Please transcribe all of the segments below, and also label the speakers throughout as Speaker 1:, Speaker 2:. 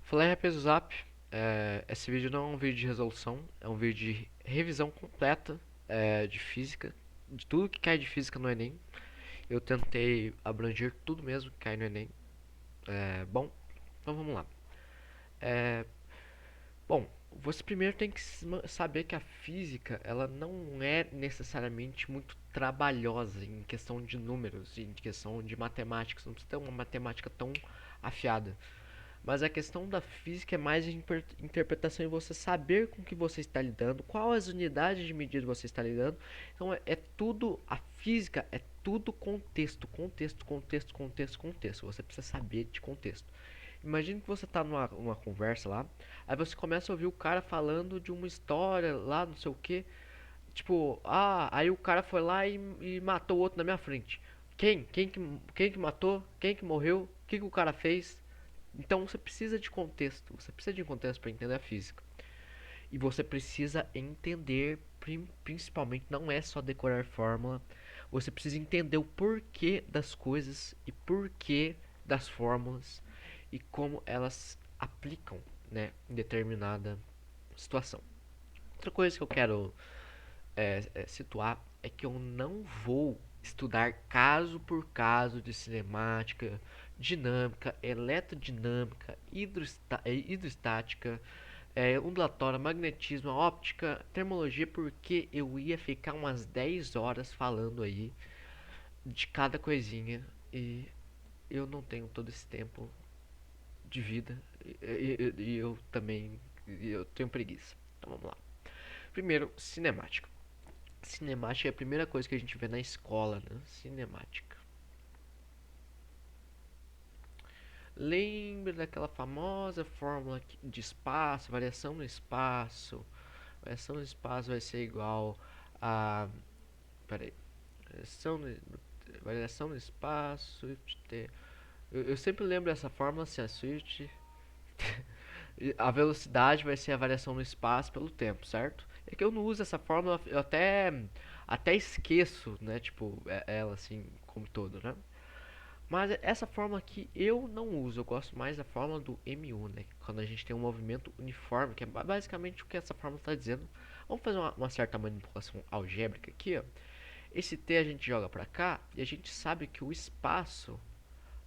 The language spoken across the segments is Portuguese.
Speaker 1: Fala aí, rapaz, do Zap. Esse vídeo não é um vídeo de resolução, é um vídeo de revisão completa de física, de tudo que cai de física no Enem. Eu tentei abranger tudo mesmo que cai no Enem. Bom, então vamos lá. É, bom, você primeiro tem que saber que a física ela não é necessariamente muito trabalhosa em questão de números, em questão de matemática. Você não precisa ter uma matemática tão afiada. Mas a questão da física é mais de interpretação e você saber com que você está lidando, qual as unidades de medida você está lidando. Então é tudo, a física é tudo contexto, contexto, contexto, contexto, contexto. Você precisa saber de contexto. Imagina que você está numa conversa lá, aí você começa a ouvir o cara falando de uma história lá, não sei o que. Tipo, aí o cara foi lá e matou o outro na minha frente. Quem que matou? Quem que morreu? O que o cara fez? Então você precisa de contexto, você precisa de contexto para entender a física. E você precisa entender, principalmente, não é só decorar fórmula, você precisa entender o porquê das coisas e porquê das fórmulas e como elas aplicam, né, em determinada situação. Outra coisa que eu quero situar é que eu não vou estudar caso por caso de cinemática, dinâmica, eletrodinâmica, hidrostática, ondulatória, magnetismo, óptica, termologia, porque eu ia ficar umas 10 horas falando aí de cada coisinha e eu não tenho todo esse tempo de vida e eu também eu tenho preguiça. Então vamos lá. Primeiro, cinemática. Cinemática é a primeira coisa que a gente vê na escola, né? Cinemática. Lembra daquela famosa fórmula de espaço, variação no espaço. Variação no espaço vai ser igual a. Peraí. Variação no, variação no espaço. Swift eu sempre lembro dessa fórmula assim: a Swift. A velocidade vai ser a variação no espaço pelo tempo, certo? É que eu não uso essa fórmula, eu até esqueço, né? Tipo, ela assim, como todo, né? Mas essa fórmula aqui eu não uso, eu gosto mais da fórmula do MU, né? Quando a gente tem um movimento uniforme, que é basicamente o que essa fórmula está dizendo. Vamos fazer uma certa manipulação algébrica aqui, ó. Esse T a gente joga para cá e a gente sabe que o espaço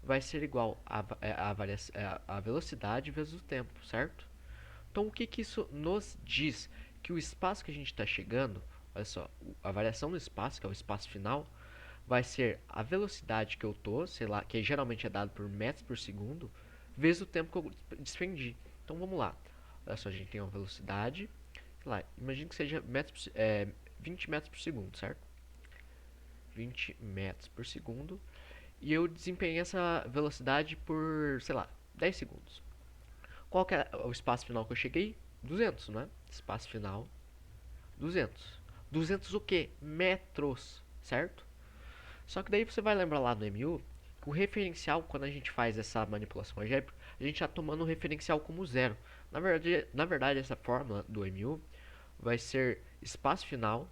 Speaker 1: vai ser igual a velocidade vezes o tempo, certo? Então o que, que isso nos diz? Que o espaço que a gente está chegando, olha só, a variação do espaço, que é o espaço final, vai ser a velocidade que eu tô, sei lá, que geralmente é dado por metros por segundo, vezes o tempo que eu despendi. Então vamos lá. Olha só, a gente tem uma velocidade, sei lá, imagina que seja 20 metros por segundo, certo? 20 metros por segundo. E eu desempenhei essa velocidade por, sei lá, 10 segundos. Qual que é o espaço final que eu cheguei? 200, não é? Espaço final, 200. 200 o quê? Metros, certo? Só que daí você vai lembrar lá no MU que o referencial, quando a gente faz essa manipulação algébrica, a gente está tomando o referencial como zero. Na verdade, essa fórmula do MU vai ser espaço final,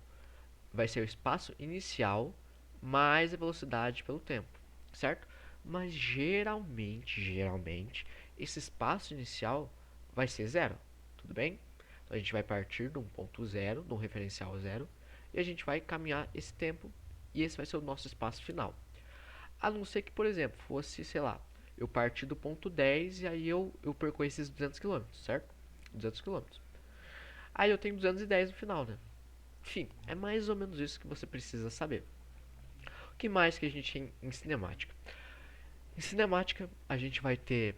Speaker 1: vai ser o espaço inicial mais a velocidade pelo tempo, certo? Mas geralmente, esse espaço inicial vai ser zero, tudo bem? Então a gente vai partir de um ponto zero, de um referencial zero, e a gente vai caminhar esse tempo, e esse vai ser o nosso espaço final. A não ser que, por exemplo, fosse, sei lá, eu parti do ponto 10 e aí eu percorro esses 200 quilômetros, certo? 200 quilômetros. Aí eu tenho 210 no final, né? Enfim, é mais ou menos isso que você precisa saber. O que mais que a gente tem em cinemática? Em cinemática, a gente vai ter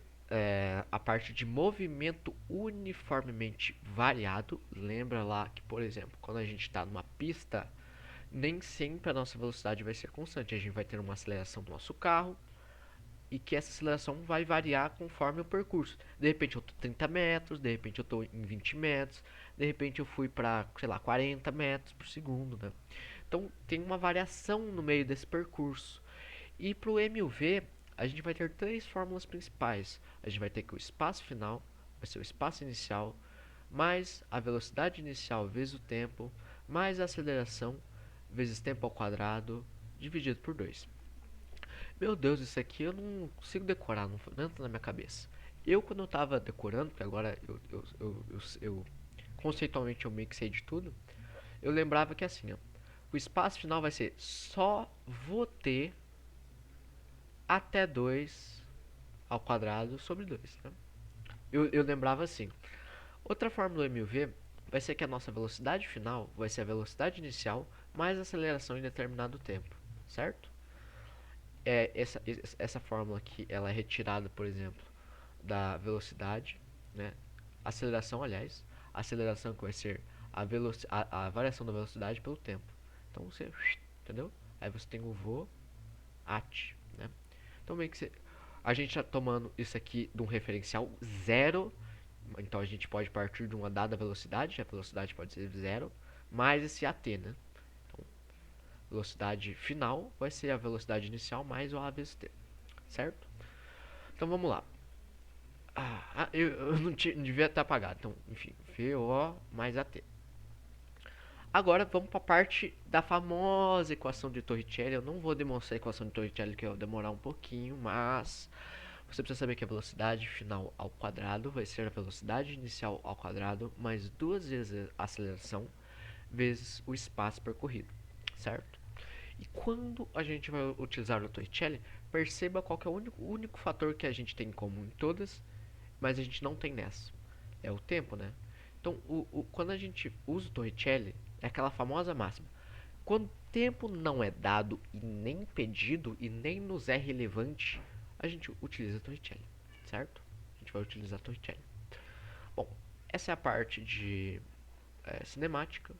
Speaker 1: a parte de movimento uniformemente variado. Lembra lá que, por exemplo, quando a gente está numa pista, nem sempre a nossa velocidade vai ser constante. A gente vai ter uma aceleração do nosso carro e que essa aceleração vai variar conforme o percurso. De repente eu tô 30 metros, de repente eu tô em 20 metros, de repente eu fui para, sei lá, 40 metros por segundo, né? Então tem uma variação no meio desse percurso. E para o MUV, a gente vai ter três fórmulas principais. A gente vai ter que o espaço final vai ser o espaço inicial, mais a velocidade inicial vezes o tempo, mais a aceleração vezes tempo ao quadrado, dividido por 2. Meu Deus, isso aqui eu não consigo decorar, não entra na minha cabeça. Quando eu tava decorando, porque agora eu conceitualmente eu meio que sei de tudo, eu lembrava que assim, ó, o espaço final vai ser só vou ter até 2 ao quadrado sobre 2, né? Eu lembrava assim. Outra fórmula do MUV vai ser que a nossa velocidade final vai ser a velocidade inicial mais a aceleração em determinado tempo, certo? Essa fórmula aqui, ela é retirada, por exemplo, da velocidade, né? Aceleração, aliás, a aceleração que vai ser a variação da velocidade pelo tempo. Então você, entendeu? Aí você tem o at, né? Então meio que a gente está tomando isso aqui de um referencial zero. Então a gente pode partir de uma dada velocidade, a velocidade pode ser zero, mais esse AT, né? Então, velocidade final vai ser a velocidade inicial mais o AVST, certo? Então vamos lá. Eu não devia estar apagado. Então, enfim, VO mais AT. Agora vamos para a parte da famosa equação de Torricelli. Eu não vou demonstrar a equação de Torricelli, que vai demorar um pouquinho, mas você precisa saber que a velocidade final ao quadrado vai ser a velocidade inicial ao quadrado mais 2 vezes a aceleração vezes o espaço percorrido, certo? E quando a gente vai utilizar o Torricelli, perceba qual que é o único fator que a gente tem em comum em todas, mas a gente não tem nessa. É o tempo, né? Então, quando a gente usa o Torricelli, é aquela famosa máxima. Quando o tempo não é dado e nem pedido e nem nos é relevante, a gente utiliza a Torricelli, certo? A gente vai utilizar a Torricelli. Bom, essa é a parte de cinemática.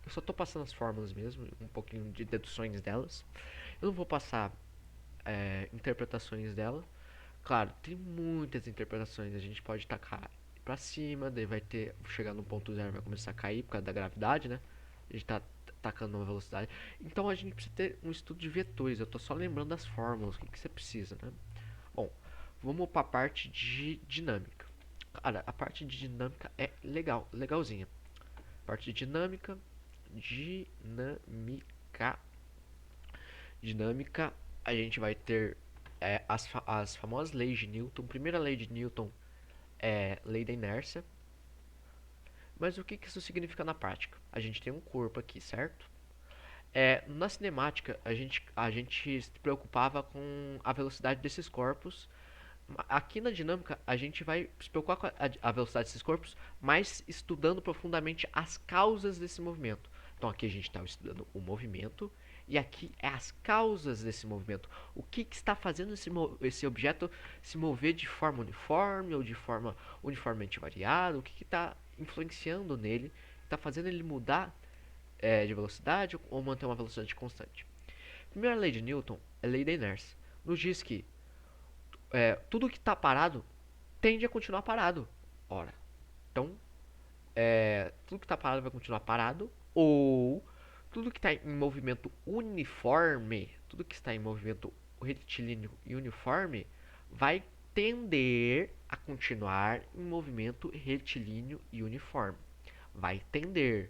Speaker 1: Eu só estou passando as fórmulas mesmo, um pouquinho de deduções delas. Eu não vou passar interpretações dela. Claro, tem muitas interpretações. A gente pode tacar pra cima, daí vai ter, chegar no ponto zero, vai começar a cair por causa da gravidade, né? A gente tá tacando uma velocidade. Então a gente precisa ter um estudo de vetores. Eu tô só lembrando das fórmulas, o que você precisa, né? Bom, vamos para a parte de dinâmica. Cara, a parte de dinâmica é legalzinha. Parte de dinâmica, dinâmica, dinâmica, a gente vai ter as famosas leis de Newton. Primeira lei de Newton é lei da inércia. Mas o que isso significa na prática? A gente tem um corpo aqui, certo? Na cinemática, a gente se preocupava com a velocidade desses corpos. Aqui na dinâmica, a gente vai se preocupar com a velocidade desses corpos, mas estudando profundamente as causas desse movimento. Então aqui a gente está estudando o movimento, e aqui é as causas desse movimento. O que está fazendo esse objeto se mover de forma uniforme ou de forma uniformemente variada? O que está influenciando nele, está fazendo ele mudar de velocidade ou manter uma velocidade constante? Primeira lei de Newton é a lei da inércia. Nos diz que tudo que está parado tende a continuar parado. Ora, então, tudo que está parado vai continuar parado, ou tudo que está em movimento uniforme, tudo que está em movimento retilíneo e uniforme, vai tender a continuar em movimento retilíneo e uniforme. Vai tender.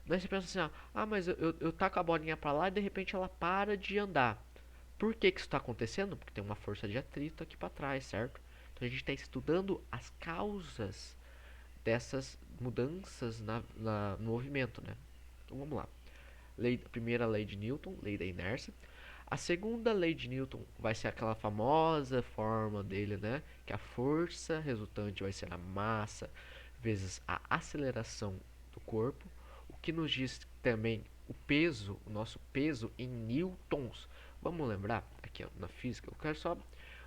Speaker 1: Daí você pensa assim, mas eu taco a bolinha para lá e de repente ela para de andar. Por que isso está acontecendo? Porque tem uma força de atrito aqui para trás, certo? Então a gente está estudando as causas dessas mudanças no movimento, né? Então vamos lá. Primeira lei de Newton, lei da inércia. A segunda lei de Newton vai ser aquela famosa forma dele, né? Que a força resultante vai ser a massa vezes a aceleração do corpo. O que nos diz também o peso, o nosso peso em newtons. Vamos lembrar aqui ó, na física. Eu quero só,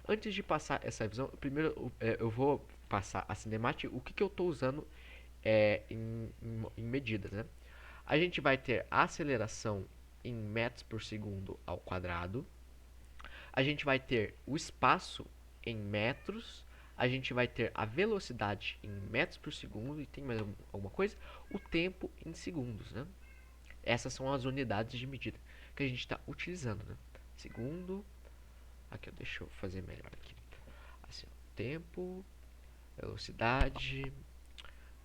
Speaker 1: antes de passar essa visão, primeiro eu vou passar a cinemática. O que eu estou usando em medidas, né? A gente vai ter a aceleração em metros por segundo ao quadrado. A gente vai ter o espaço em metros. A gente vai ter a velocidade em metros por segundo. E tem mais alguma coisa? O tempo em segundos, né? Essas são as unidades de medida que a gente está utilizando, né? Segundo. Aqui, deixa eu fazer melhor aqui. Assim, ó, tempo, velocidade,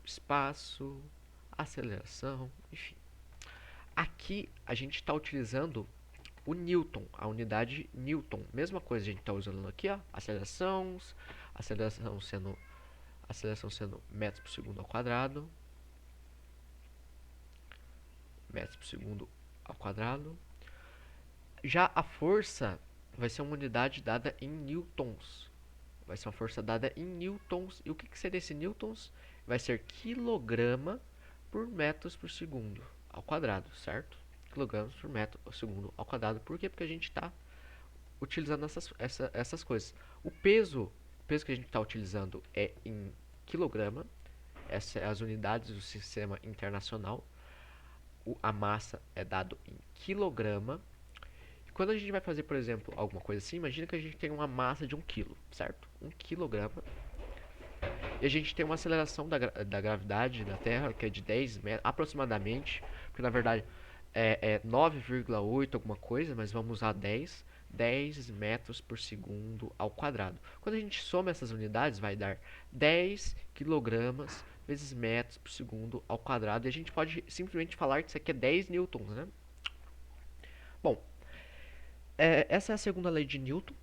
Speaker 1: espaço, aceleração, enfim. Aqui a gente está utilizando o Newton, a unidade Newton. Mesma coisa a gente está usando aqui, ó, aceleração sendo aceleração sendo metros por segundo ao quadrado, metros por segundo ao quadrado. Já a força vai ser uma unidade dada em newtons. Vai ser uma força dada em newtons. E o que seria esse newtons? Vai ser quilograma por metros por segundo ao quadrado, certo? Quilogramas por metro por segundo ao quadrado. Por quê? Porque a gente está utilizando essas coisas. O peso que a gente está utilizando é em quilograma. Essas são as unidades do sistema internacional. A massa é dado em quilograma. E quando a gente vai fazer, por exemplo, alguma coisa assim, imagina que a gente tem uma massa de 1 quilo, certo? 1 quilograma. E a gente tem uma aceleração da gravidade da Terra, que é de 10 metros, aproximadamente. Porque na verdade é 9,8 alguma coisa, mas vamos usar 10 metros por segundo ao quadrado. Quando a gente soma essas unidades, vai dar 10 quilogramas vezes metros por segundo ao quadrado. E a gente pode simplesmente falar que isso aqui é 10 newtons, né? Bom, essa é a segunda lei de Newton.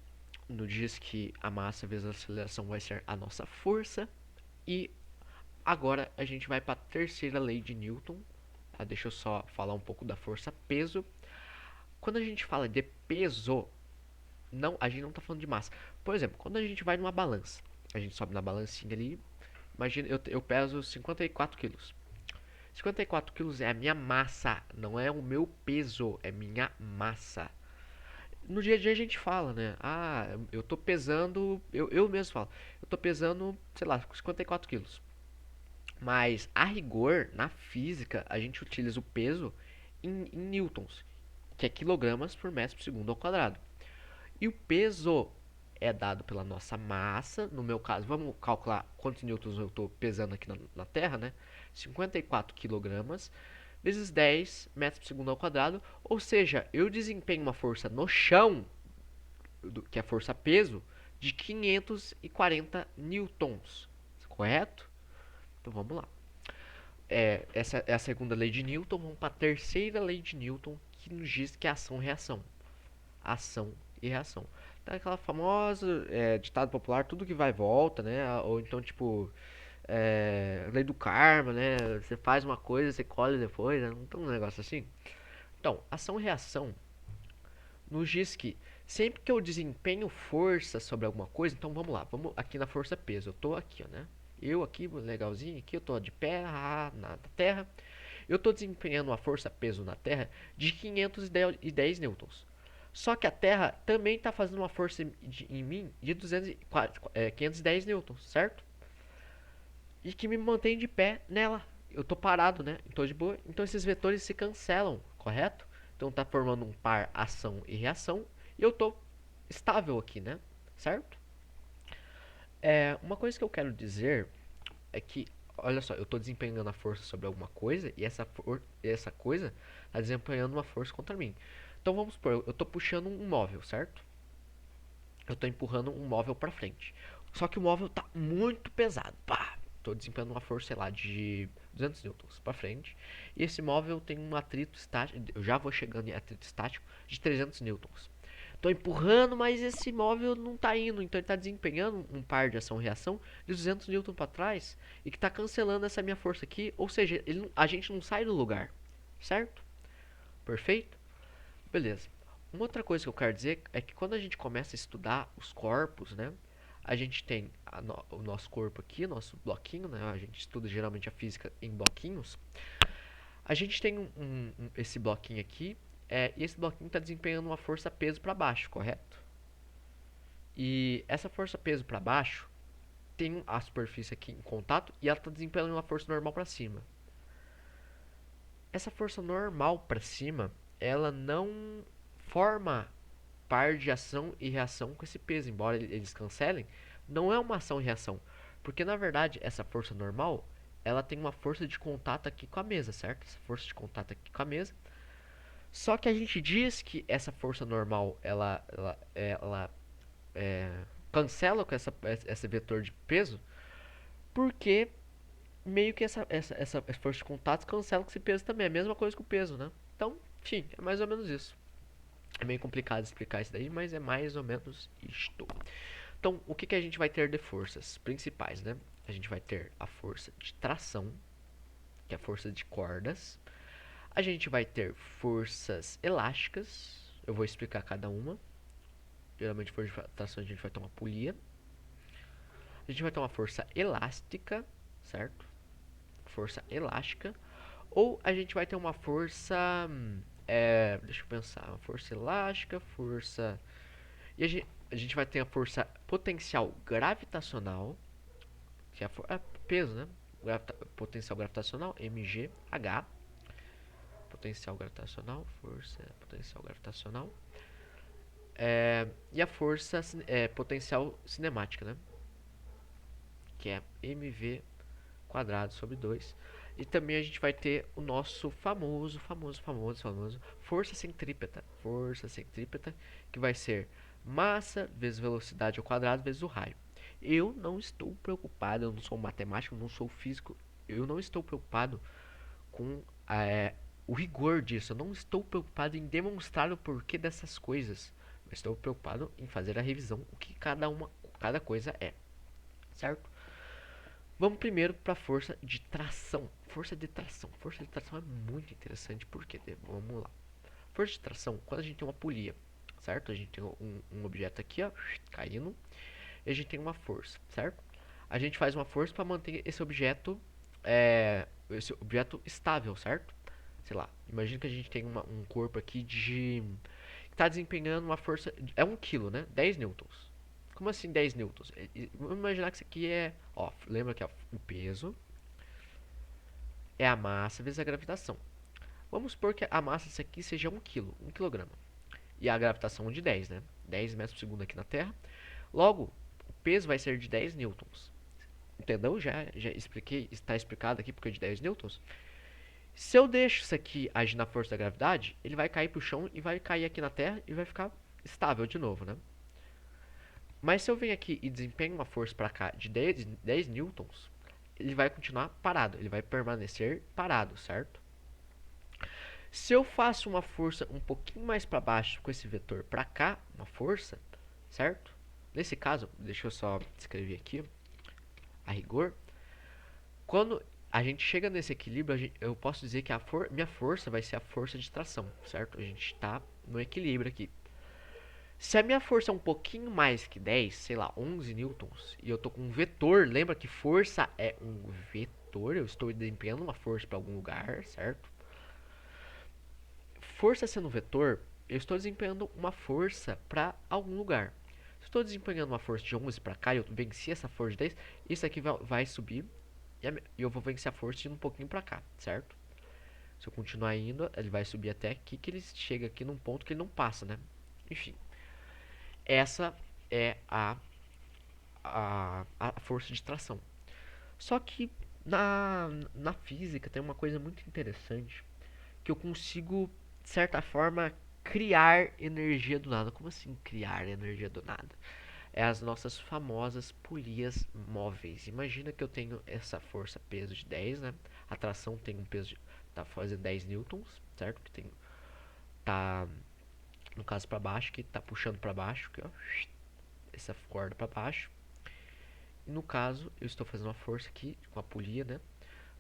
Speaker 1: Nos diz que a massa vezes a aceleração vai ser a nossa força. E agora a gente vai para a terceira lei de Newton. Deixa eu só falar um pouco da força-peso. Quando a gente fala de peso, a gente não está falando de massa. Por exemplo, quando a gente vai numa balança, a gente sobe na balancinha ali. Imagina, eu peso 54 quilos. 54 quilos é a minha massa, não é o meu peso, é minha massa. No dia a dia a gente fala, né? Eu tô pesando, eu mesmo falo, eu tô pesando, sei lá, 54 quilos. Mas, a rigor, na física, a gente utiliza o peso em newtons, que é quilogramas por metro por segundo ao quadrado. E o peso é dado pela nossa massa. No meu caso, vamos calcular quantos newtons eu estou pesando aqui na Terra, né? 54 quilogramas vezes 10 metros por segundo ao quadrado. Ou seja, eu desempenho uma força no chão, que é a força peso, de 540 newtons. Correto? Então vamos lá. Essa é a segunda lei de Newton. Vamos para a terceira lei de Newton, que nos diz que é ação e reação. Ação e reação. Então, aquela famosa ditado popular, tudo que vai e volta, né? Ou então, tipo, lei do karma, né? Você faz uma coisa, você colhe depois, né? Não tem um negócio assim? Então, ação e reação nos diz que sempre que eu desempenho força sobre alguma coisa, então vamos lá, vamos aqui na força peso. Eu tô aqui, ó, né? Eu aqui, legalzinho, aqui eu tô de pé na terra. Eu tô desempenhando uma força peso na terra de 510 newtons. Só que a Terra também está fazendo uma força em mim de 510 newtons, certo? E que me mantém de pé nela. Eu tô parado, né? Tô de boa. Então esses vetores se cancelam, correto? Então tá formando um par ação e reação. E eu tô estável aqui, né? Certo? Uma coisa que eu quero dizer é que, olha só, eu tô desempenhando a força sobre alguma coisa e essa coisa está desempenhando uma força contra mim. Então vamos supor, eu tô puxando um móvel, certo? Eu tô empurrando um móvel para frente. Só que o móvel tá muito pesado. Pá! Tô desempenhando uma força, sei lá, de 200 newtons para frente. E esse móvel tem um atrito estático, eu já vou chegando em atrito estático de 300 newtons. Tô empurrando, mas esse móvel não tá indo, então ele tá desempenhando um par de ação-reação de 200 newtons para trás e que tá cancelando essa minha força aqui, ou seja, a gente não sai do lugar, certo? Perfeito? Beleza. Uma outra coisa que eu quero dizer é que quando a gente começa a estudar os corpos, né? A gente tem o nosso corpo aqui, nosso bloquinho, né? A gente estuda geralmente a física em bloquinhos. A gente tem esse bloquinho aqui, e esse bloquinho está desempenhando uma força peso para baixo, correto? E essa força peso para baixo tem a superfície aqui em contato e ela está desempenhando uma força normal para cima. Essa força normal para cima, ela não forma par de ação e reação com esse peso, embora eles cancelem, não é uma ação e reação, porque na verdade essa força normal, ela tem uma força de contato aqui com a mesa, certo? Essa força de contato aqui com a mesa. Só que a gente diz que essa força normal, cancela com esse vetor de peso, porque meio que essa força de contato cancela com esse peso também, é a mesma coisa que o peso, né? Então, enfim, é mais ou menos isso. É meio complicado explicar isso daí, mas é mais ou menos isto. Então, o que a gente vai ter de forças principais, né? a gente vai ter a força de tração, que é a força de cordas. A gente vai ter forças elásticas, eu vou explicar cada uma. Geralmente, força de tração a gente vai ter uma polia. A gente vai ter uma força elástica, certo? Força elástica. Ou a gente vai ter uma força. Deixa eu pensar. Uma força elástica, força. E a gente vai ter a força potencial gravitacional, que é peso, né? Potencial gravitacional, mgh. Potencial gravitacional, força potencial gravitacional. E a força potencial cinemática, né? Que é mv quadrado sobre 2. E também a gente vai ter o nosso famoso força centrípeta. Força centrípeta, que vai ser massa vezes velocidade ao quadrado vezes o raio. Eu não estou preocupado, eu não sou matemático, não sou físico, eu não estou preocupado com o rigor disso. Eu não estou preocupado em demonstrar o porquê dessas coisas. Eu estou preocupado em fazer a revisão, o que cada coisa é, certo? Vamos primeiro para a força de tração. Força de tração. Força de tração é muito interessante porque, vamos lá. Força de tração, quando a gente tem uma polia, certo? A gente tem um objeto aqui, ó, caindo, e a gente tem uma força, certo? A gente faz uma força para manter esse objeto estável, certo? Sei lá, imagina que a gente tem um corpo aqui que está desempenhando uma força, é 1 kg, né? 10 newtons. Como assim 10 newtons? Vamos imaginar que isso aqui ó, lembra que é o peso é a massa vezes a gravitação. Vamos supor que a massa disso aqui seja 1 kg, 1 kg. E a gravitação de 10, né? 10 metros por segundo aqui na Terra. Logo, o peso vai ser de 10 newtons. Entendeu? Já expliquei, está explicado aqui porque é de 10 newtons. Se eu deixo isso aqui agir na força da gravidade, ele vai cair para o chão e vai cair aqui na Terra e vai ficar estável de novo, né? Mas se eu venho aqui e desempenho uma força para cá de 10 newtons, ele vai continuar parado, ele vai permanecer parado, certo? Se eu faço uma força um pouquinho mais para baixo com esse vetor para cá, uma força, certo? Nesse caso, deixa eu só escrever aqui, a rigor, quando a gente chega nesse equilíbrio, eu posso dizer que minha força vai ser a força de tração, certo? A gente está no equilíbrio aqui. Se a minha força é um pouquinho mais que 10, sei lá, 11 newtons, e eu tô com um vetor, lembra que força é um vetor, eu estou desempenhando uma força para algum lugar, certo? Força sendo um vetor, eu estou desempenhando uma força para algum lugar. Se eu estou desempenhando uma força de 11 para cá e eu venci essa força de 10, isso aqui vai subir e eu vou vencer a força indo um pouquinho para cá, certo? Se eu continuar indo, ele vai subir até aqui, que ele chega aqui num ponto que ele não passa, né? Enfim, essa é a força de tração. Só que na física tem uma coisa muito interessante, que eu consigo, de certa forma, criar energia do nada. Como assim criar energia do nada? É as nossas famosas polias móveis. Imagina que eu tenho essa força peso de 10, né? A tração tem um peso de, tá fazendo 10 newtons, certo? Que tem tá no caso para baixo, que tá puxando para baixo, aqui, ó, essa corda para baixo. E no caso, eu estou fazendo uma força aqui com a polia, né?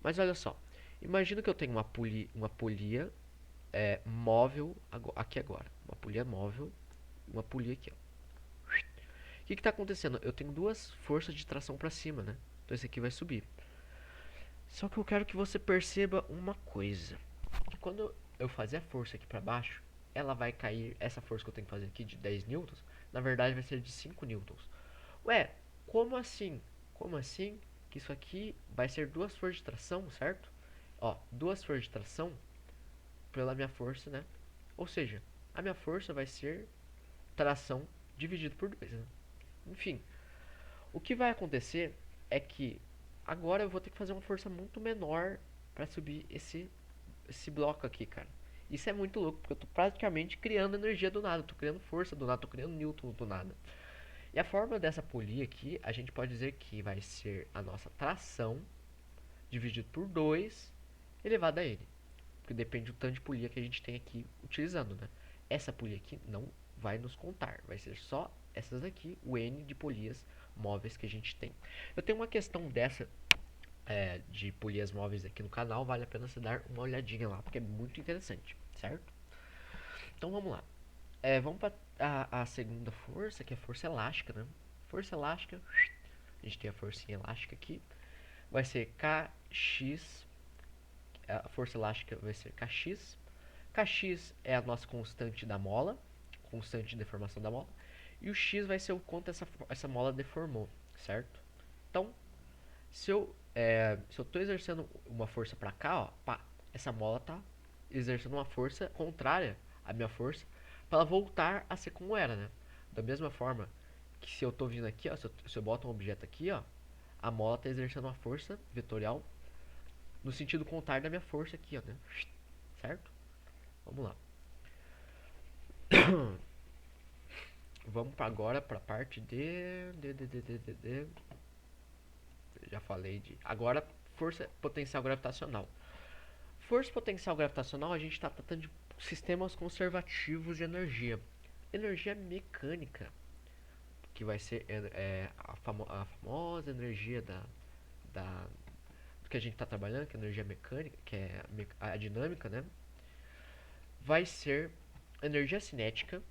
Speaker 1: Mas olha só, imagina que eu tenho uma polia móvel aqui agora. Uma polia móvel, uma polia aqui, ó. O que está acontecendo? Eu tenho duas forças de tração para cima, né? Então esse aqui vai subir. Só que eu quero que você perceba uma coisa. Que quando eu fazer a força aqui para baixo, ela vai cair, essa força que eu tenho que fazer aqui de 10 newtons, na verdade vai ser de 5 newtons. Ué, como assim? Como assim que isso aqui vai ser duas forças de tração, certo? Ó, duas forças de tração pela minha força, né? Ou seja, a minha força vai ser tração dividido por 2, né? Enfim, o que vai acontecer é que agora eu vou ter que fazer uma força muito menor para subir esse bloco aqui, cara. Isso é muito louco, porque eu tô praticamente criando energia do nada, tô criando força do nada, tô criando newtons do nada. E a forma dessa polia aqui, a gente pode dizer que vai ser a nossa tração dividido por 2 elevado a n. Porque depende do tanto de polia que a gente tem aqui utilizando, né? Essa polia aqui não vai nos contar, vai ser só essas aqui, o n de polias móveis que a gente tem. Eu tenho uma questão dessa de polias móveis aqui no canal, vale a pena você dar uma olhadinha lá, porque é muito interessante, certo? Então vamos lá. Vamos para a segunda força, que é a força elástica, né? Força elástica, a gente tem a forcinha elástica aqui, vai ser Kx, a força elástica vai ser Kx. Kx é a nossa constante da mola, constante de deformação da mola, e o x vai ser o quanto essa mola deformou, certo? Então, se eu tô exercendo uma força para cá, ó, pá, essa mola tá exercendo uma força contrária à minha força para ela voltar a ser como era, né? Da mesma forma que se eu tô vindo aqui, ó, se eu boto um objeto aqui, ó, a mola tá exercendo uma força vetorial no sentido contrário da minha força aqui, ó, né? Certo? Vamos lá. Vamos agora para a parte de. Já falei de. Agora, força potencial gravitacional. Força potencial gravitacional, a gente está tratando de sistemas conservativos de energia. Energia mecânica, que vai ser a famosa energia da do que a gente está trabalhando, que é a energia mecânica, que é a dinâmica, né? Vai ser energia cinética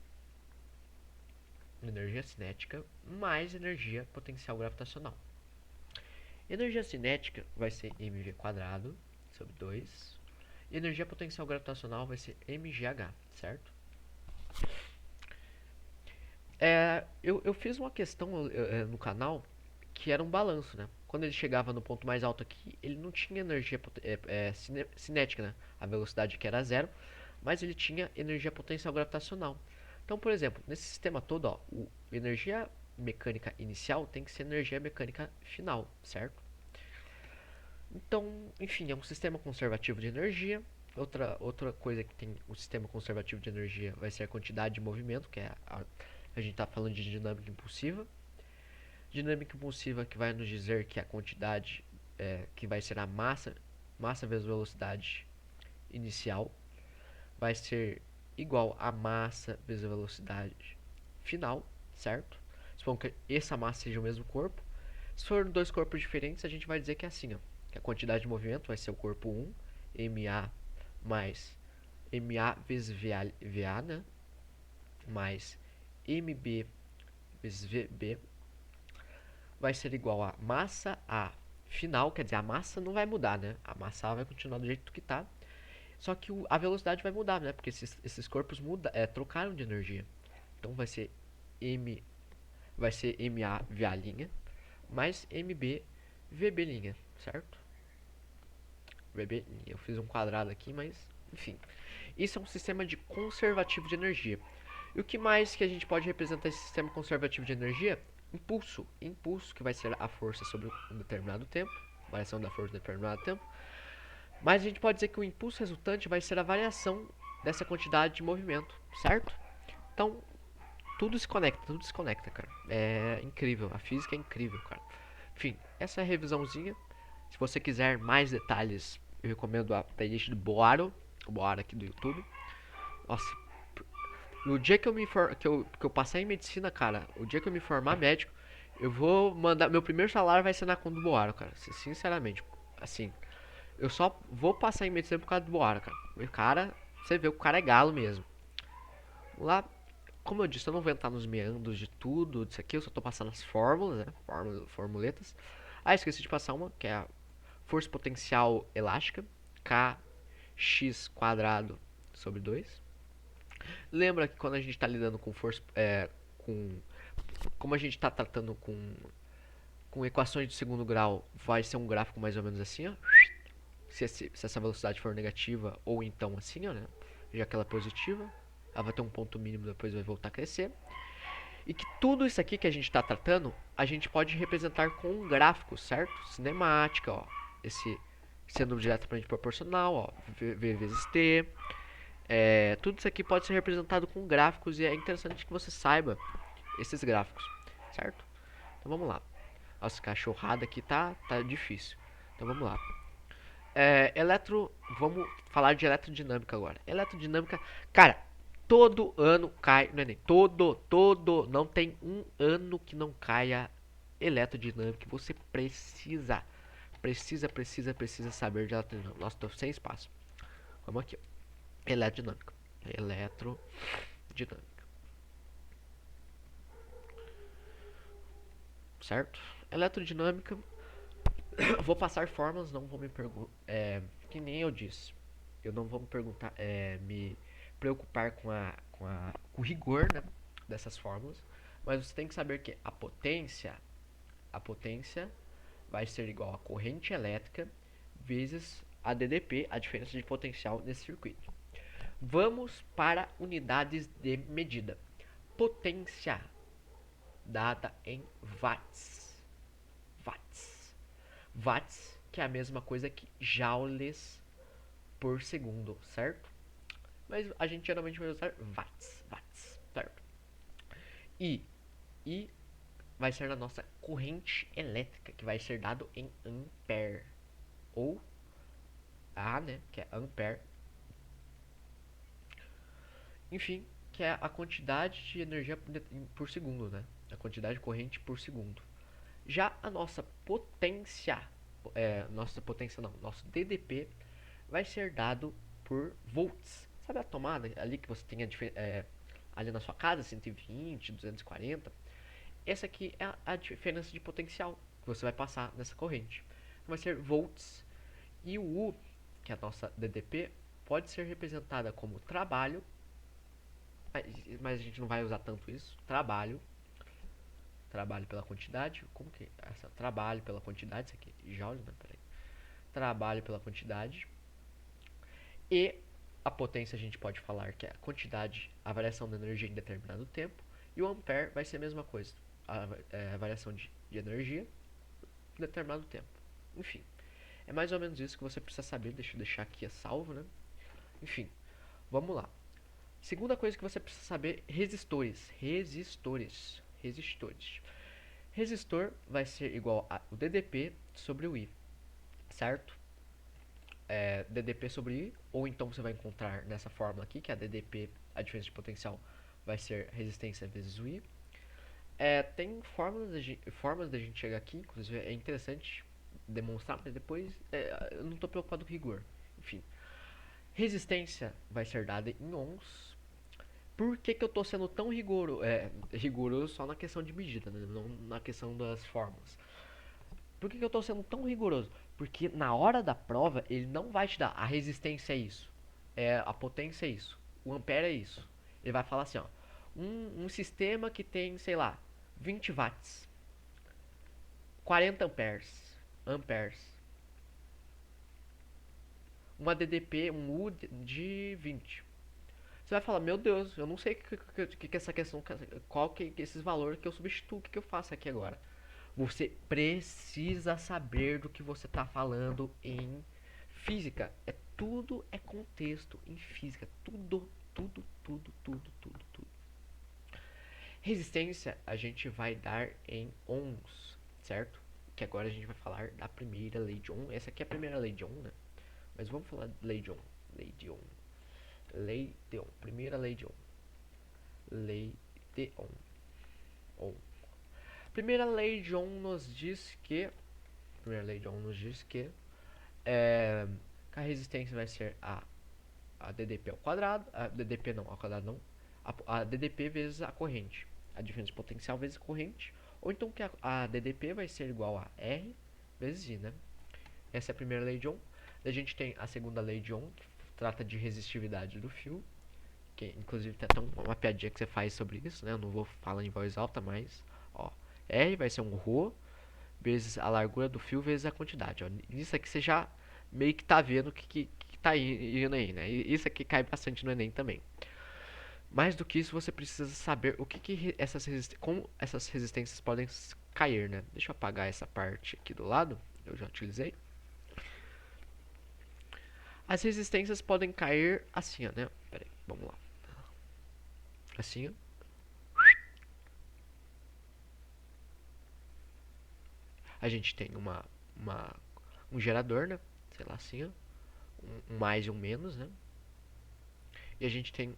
Speaker 1: mais energia potencial gravitacional. Energia cinética vai ser mv quadrado sobre 2. E energia potencial gravitacional vai ser mgh, certo? Eu fiz uma questão no canal que era um balanço, né? Quando ele chegava no ponto mais alto aqui, ele não tinha energia cinética, né? A velocidade que era zero, mas ele tinha energia potencial gravitacional. Então, por exemplo, nesse sistema todo, ó, energia mecânica inicial tem que ser energia mecânica final, certo? Então, enfim, é um sistema conservativo de energia. Outra coisa que tem o sistema conservativo de energia vai ser a quantidade de movimento, que é a gente está falando de dinâmica impulsiva. Dinâmica impulsiva que vai nos dizer que a quantidade que vai ser a massa vezes velocidade inicial vai ser igual a massa vezes a velocidade final, certo? Supondo que essa massa seja o mesmo corpo. Se for dois corpos diferentes, a gente vai dizer que é assim, ó, que a quantidade de movimento vai ser o corpo 1, MA mais MA vezes VA, né? Mais MB vezes VB vai ser igual a massa A final, quer dizer, a massa não vai mudar, né? A massa A vai continuar do jeito que está, só que a velocidade vai mudar, né? Porque esses corpos trocaram de energia. Então vai ser MA VA' mais MB VB', certo? VB'. Eu fiz um quadrado aqui, mas enfim. Isso é um sistema de conservativo de energia. E o que mais que a gente pode representar esse sistema conservativo de energia? Impulso. Impulso, que vai ser a força sobre um determinado tempo, variação da força sobre um determinado tempo. Mas a gente pode dizer que o impulso resultante vai ser a variação dessa quantidade de movimento, certo? Então, tudo se conecta, cara. É incrível, a física é incrível, cara. Enfim, essa é a revisãozinha. Se você quiser mais detalhes, eu recomendo a playlist do Boaro, o Boaro aqui do YouTube. Nossa, no dia que eu passar em medicina, cara, o dia que eu me formar médico, eu vou mandar, meu primeiro salário vai ser na conta do Boaro, cara. Sinceramente, assim, eu só vou passar em medicina por causa do Boaro, cara. O cara, você vê, o cara é galo mesmo. Vamos lá. Como eu disse, eu não vou entrar nos meandros de tudo disso aqui, eu só tô passando as fórmulas, né? Formuletas. Ah, esqueci de passar uma, que é a força potencial elástica, Kx quadrado sobre 2. Lembra que quando a gente está lidando com força, como a gente está tratando com equações de segundo grau, vai ser um gráfico mais ou menos assim, ó. Se essa velocidade for negativa, ou então assim, ó, né? Já que ela é positiva, ela vai ter um ponto mínimo, depois vai voltar a crescer. E que tudo isso aqui que a gente está tratando, a gente pode representar com um gráfico, certo? Cinemática, ó. Esse sendo diretamente proporcional, ó. V vezes T. Tudo isso aqui pode ser representado com gráficos e é interessante que você saiba esses gráficos, certo? Então vamos lá. Nossa, cachorrada aqui tá difícil. Então vamos lá. Vamos falar de eletrodinâmica agora. Eletrodinâmica, cara, todo ano cai no Enem. Todo, não tem um ano que não caia eletrodinâmica, você precisa saber de eletrodinâmica. Nossa, tô sem espaço. Vamos aqui, ó. Eletrodinâmica. Eletrodinâmica. Certo? Eletrodinâmica. Vou passar fórmulas, não vou me perguntar. Que nem eu disse. Eu não vou me perguntar, me preocupar com o rigor, né, dessas fórmulas. Mas você tem que saber que a potência vai ser igual a corrente elétrica vezes a DDP, a diferença de potencial nesse circuito. Vamos para unidades de medida. Potência dada em watts. Watts, que é a mesma coisa que joules por segundo, certo? Mas a gente geralmente vai usar watts, certo? E vai ser a nossa corrente elétrica, que vai ser dado em ampere. Ou A, né, que é ampere. Enfim, que é a quantidade de energia por segundo, né? A quantidade de corrente por segundo. Já a nossa potência, nosso DDP vai ser dado por volts. Sabe a tomada ali que você tem ali na sua casa, 120, 240? Essa aqui é a diferença de potencial que você vai passar nessa corrente. Vai ser volts. E o U, que é a nossa DDP, pode ser representada como trabalho, mas a gente não vai usar tanto isso. Trabalho pela quantidade. Como que é essa? Trabalho pela quantidade, isso aqui, joules, né? Peraí. Trabalho pela quantidade. E a potência a gente pode falar que é a quantidade, a variação da energia em determinado tempo. E o ampere vai ser a mesma coisa, a variação de energia em determinado tempo. Enfim, é mais ou menos isso que você precisa saber. Deixa eu deixar aqui salvo, né? Enfim, vamos lá. Segunda coisa que você precisa saber, resistores. Resistor vai ser igual a o DDP sobre o I, certo? DDP sobre I, ou então você vai encontrar nessa fórmula aqui, que é a DDP, a diferença de potencial, vai ser resistência vezes o I. Tem formas da gente chegar aqui, inclusive é interessante demonstrar, mas depois eu não estou preocupado com rigor. Enfim, resistência vai ser dada em ohms. Por que, que eu estou sendo tão rigoroso só na questão de medida, né? Não na questão das fórmulas? Por que, que eu estou sendo tão rigoroso? Porque na hora da prova ele não vai te dar a resistência é isso, a potência é isso, o ampere é isso. Ele vai falar assim, ó, um sistema que tem, sei lá, 20 watts, 40 amperes, uma DDP, um U de 20. Você vai falar, meu Deus, eu não sei que essa questão, qual que esses valores que eu substituo, o que eu faço aqui agora? Você precisa saber do que você está falando em física. Tudo é contexto em física. Tudo. Resistência a gente vai dar em ohms, certo? Que agora a gente vai falar da primeira lei de Ohm. Essa aqui é a primeira lei de Ohm, né? Mas vamos falar de lei de Ohm. Primeira lei de Ohm. Lei de Ohm. Primeira lei de Ohm nos diz que a resistência vai ser a DDP ao quadrado, a DDP não, ao quadrado não, a DDP vezes a corrente, a diferença de potencial vezes a corrente, ou então que a DDP vai ser igual a R vezes I, né? Essa é a primeira lei de Ohm. A gente tem a segunda lei de Ohm, que trata de resistividade do fio, que inclusive tem até uma piadinha que você faz sobre isso, né? Eu não vou falar em voz alta, mas ó, R vai ser um ρ vezes a largura do fio vezes a quantidade. Ó. Isso aqui você já meio que tá vendo o que tá indo aí, né? E isso aqui cai bastante no Enem também. Mais do que isso, você precisa saber como essas resistências podem cair, né? Deixa eu apagar essa parte aqui do lado, eu já utilizei. As resistências podem cair assim, ó, né? Pera aí, vamos lá. Assim, ó. A gente tem um gerador, né? Sei lá assim, ó. Um mais e um menos, né? E a gente tem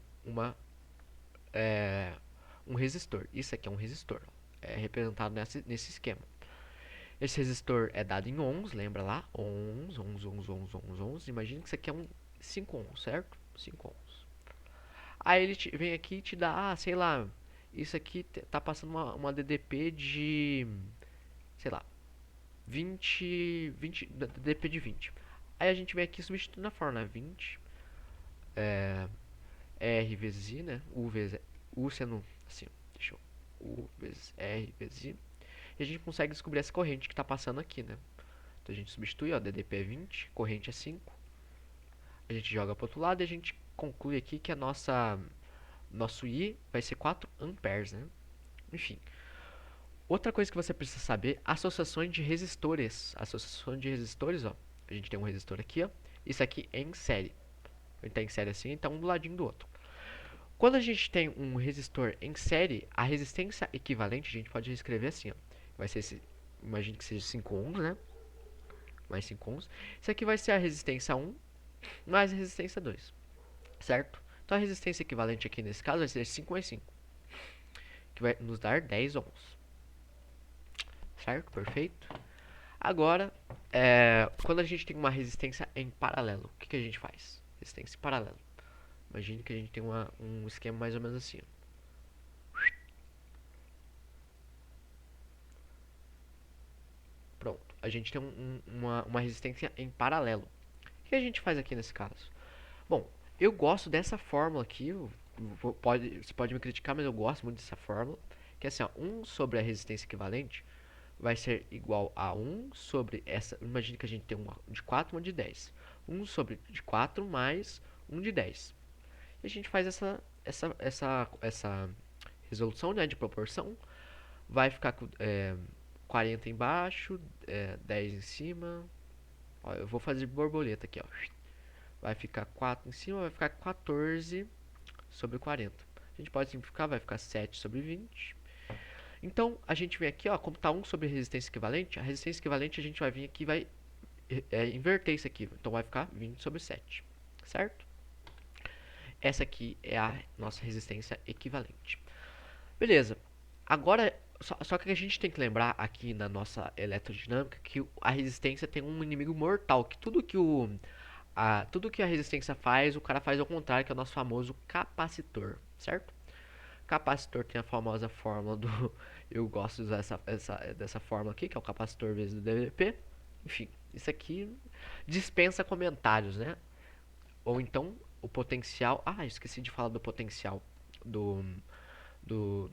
Speaker 1: um resistor. Isso aqui é um resistor. É representado nesse esquema. Esse resistor é dado em ohms, lembra lá? Ohms, ohms, ohms, ohms, ohms, ohms. Imagina que isso aqui é um 5 ohms, certo? 5 ohms. Aí ele vem aqui e te dá, sei lá, isso aqui tá passando uma DDP de, sei lá, 20 DDP de 20. Aí a gente vem aqui substituindo na fórmula 20, R vezes I, né? U vezes U sendo assim, deixa eu, U vezes R vezes I. E a gente consegue descobrir essa corrente que está passando aqui, né? Então a gente substitui, ó, DDP é 20, corrente é 5. A gente joga para o outro lado e a gente conclui aqui que a nosso I vai ser 4 amperes, né? Enfim. Outra coisa que você precisa saber, associações de resistores. Associações de resistores, ó. A gente tem um resistor aqui, ó. Isso aqui é em série. Ele está em série assim, então um do ladinho do outro. Quando a gente tem um resistor em série, a resistência equivalente a gente pode reescrever assim, ó. Vai ser esse, imagine que seja 5 ohms, né? Mais 5 ohms. Isso aqui vai ser a resistência 1 mais a resistência 2, certo? Então a resistência equivalente aqui nesse caso vai ser 5 mais 5, que vai nos dar 10 ohms, certo? Perfeito. Agora, quando a gente tem uma resistência em paralelo, o que a gente faz? Resistência em paralelo. Imagine que a gente tem um esquema mais ou menos assim, ó. Pronto, a gente tem uma resistência em paralelo. O que a gente faz aqui nesse caso? Bom, eu gosto dessa fórmula aqui. Você pode me criticar, mas eu gosto muito dessa fórmula. Que é assim, ó, 1 sobre a resistência equivalente vai ser igual a 1 sobre essa. Imagine que a gente tem uma de 4 e uma de 10. 1 sobre de 4 mais 1 de 10. E a gente faz essa resolução, né, de proporção. Vai ficar com 40 embaixo, 10 em cima. Ó, eu vou fazer borboleta aqui, ó. Vai ficar 4 em cima, vai ficar 14 sobre 40. A gente pode simplificar, vai ficar 7 sobre 20. Então, a gente vem aqui, ó, como está 1 sobre resistência equivalente, a resistência equivalente a gente vai vir aqui e vai inverter isso aqui. Então, vai ficar 20 sobre 7, certo? Essa aqui é a nossa resistência equivalente. Beleza. Agora, só que a gente tem que lembrar aqui na nossa eletrodinâmica que a resistência tem um inimigo mortal, que tudo que a resistência faz, o cara faz ao contrário, que é o nosso famoso capacitor, certo? Capacitor tem a famosa fórmula do... Eu gosto de usar dessa fórmula aqui, que é o capacitor vezes o dVp. Enfim, isso aqui dispensa comentários, né? Ou então, o potencial... Ah, esqueci de falar do potencial do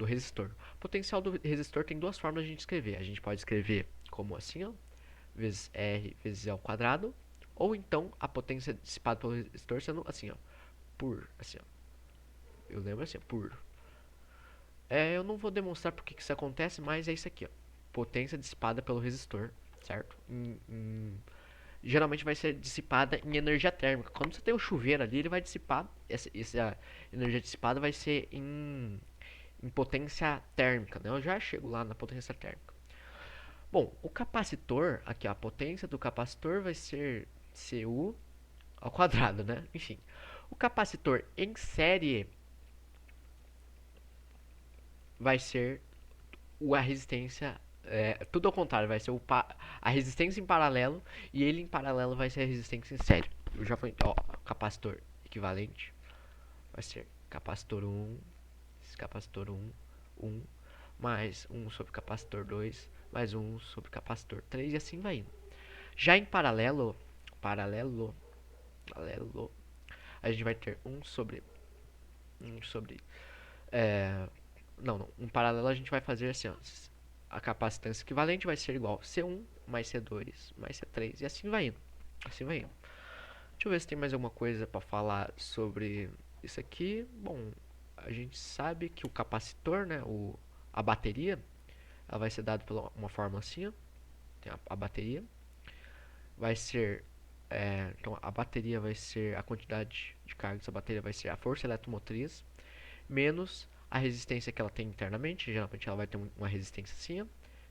Speaker 1: resistor. O potencial do resistor tem duas formas de a gente escrever. A gente pode escrever como assim, ó, vezes R vezes E ao quadrado. Ou então, a potência dissipada pelo resistor sendo assim, ó, por, assim, ó. Eu lembro assim, ó, por. Eu não vou demonstrar porque que isso acontece, mas é isso aqui, ó. Potência dissipada pelo resistor, certo? Geralmente vai ser dissipada em energia térmica. Quando você tem o chuveiro ali, ele vai dissipar. Essa energia dissipada vai ser em potência térmica, né? Eu já chego lá na potência térmica. Bom, o capacitor, aqui ó, a potência do capacitor vai ser Cu ao quadrado, né? Enfim, o capacitor em série vai ser a resistência, tudo ao contrário, vai ser a resistência em paralelo e ele em paralelo vai ser a resistência em série. Eu já falei, ó, capacitor equivalente vai ser capacitor 1, capacitor 1 mais 1 sobre capacitor 2 mais 1 sobre capacitor 3 e assim vai indo. Já em paralelo, a gente vai ter 1 sobre não, em paralelo a gente vai fazer assim, ó, a capacitância equivalente vai ser igual a C1 mais C2 mais C3 e assim vai indo. Assim vai indo. Deixa eu ver se tem mais alguma coisa para falar sobre isso aqui. Bom, a gente sabe que o capacitor, né, a bateria, ela vai ser dada por uma forma assim, ó. Tem a bateria. Vai ser então a bateria vai ser a quantidade de carga dessa bateria vai ser a força eletromotriz menos a resistência que ela tem internamente. Geralmente ela vai ter uma resistência assim, ó,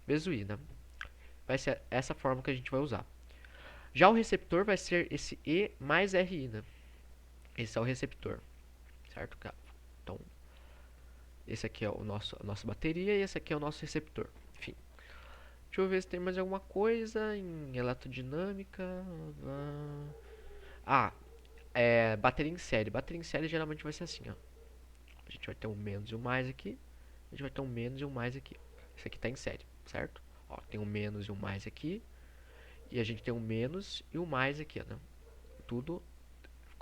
Speaker 1: vezes o I, né? Vai ser essa forma que a gente vai usar. Já o receptor vai ser esse E mais RI, né? Esse é o receptor, certo? Então, esse aqui é a nossa bateria e esse aqui é o nosso receptor. Enfim, Deixa eu ver se tem mais alguma coisa em eletrodinâmica. Ah, bateria em série. Bateria em série geralmente vai ser assim, ó. A gente vai ter um menos e um mais aqui. A gente vai ter um menos e um mais aqui. Isso aqui tá em série, certo? Ó, tem um menos e um mais aqui. E a gente tem um menos e um mais aqui, ó, né? Tudo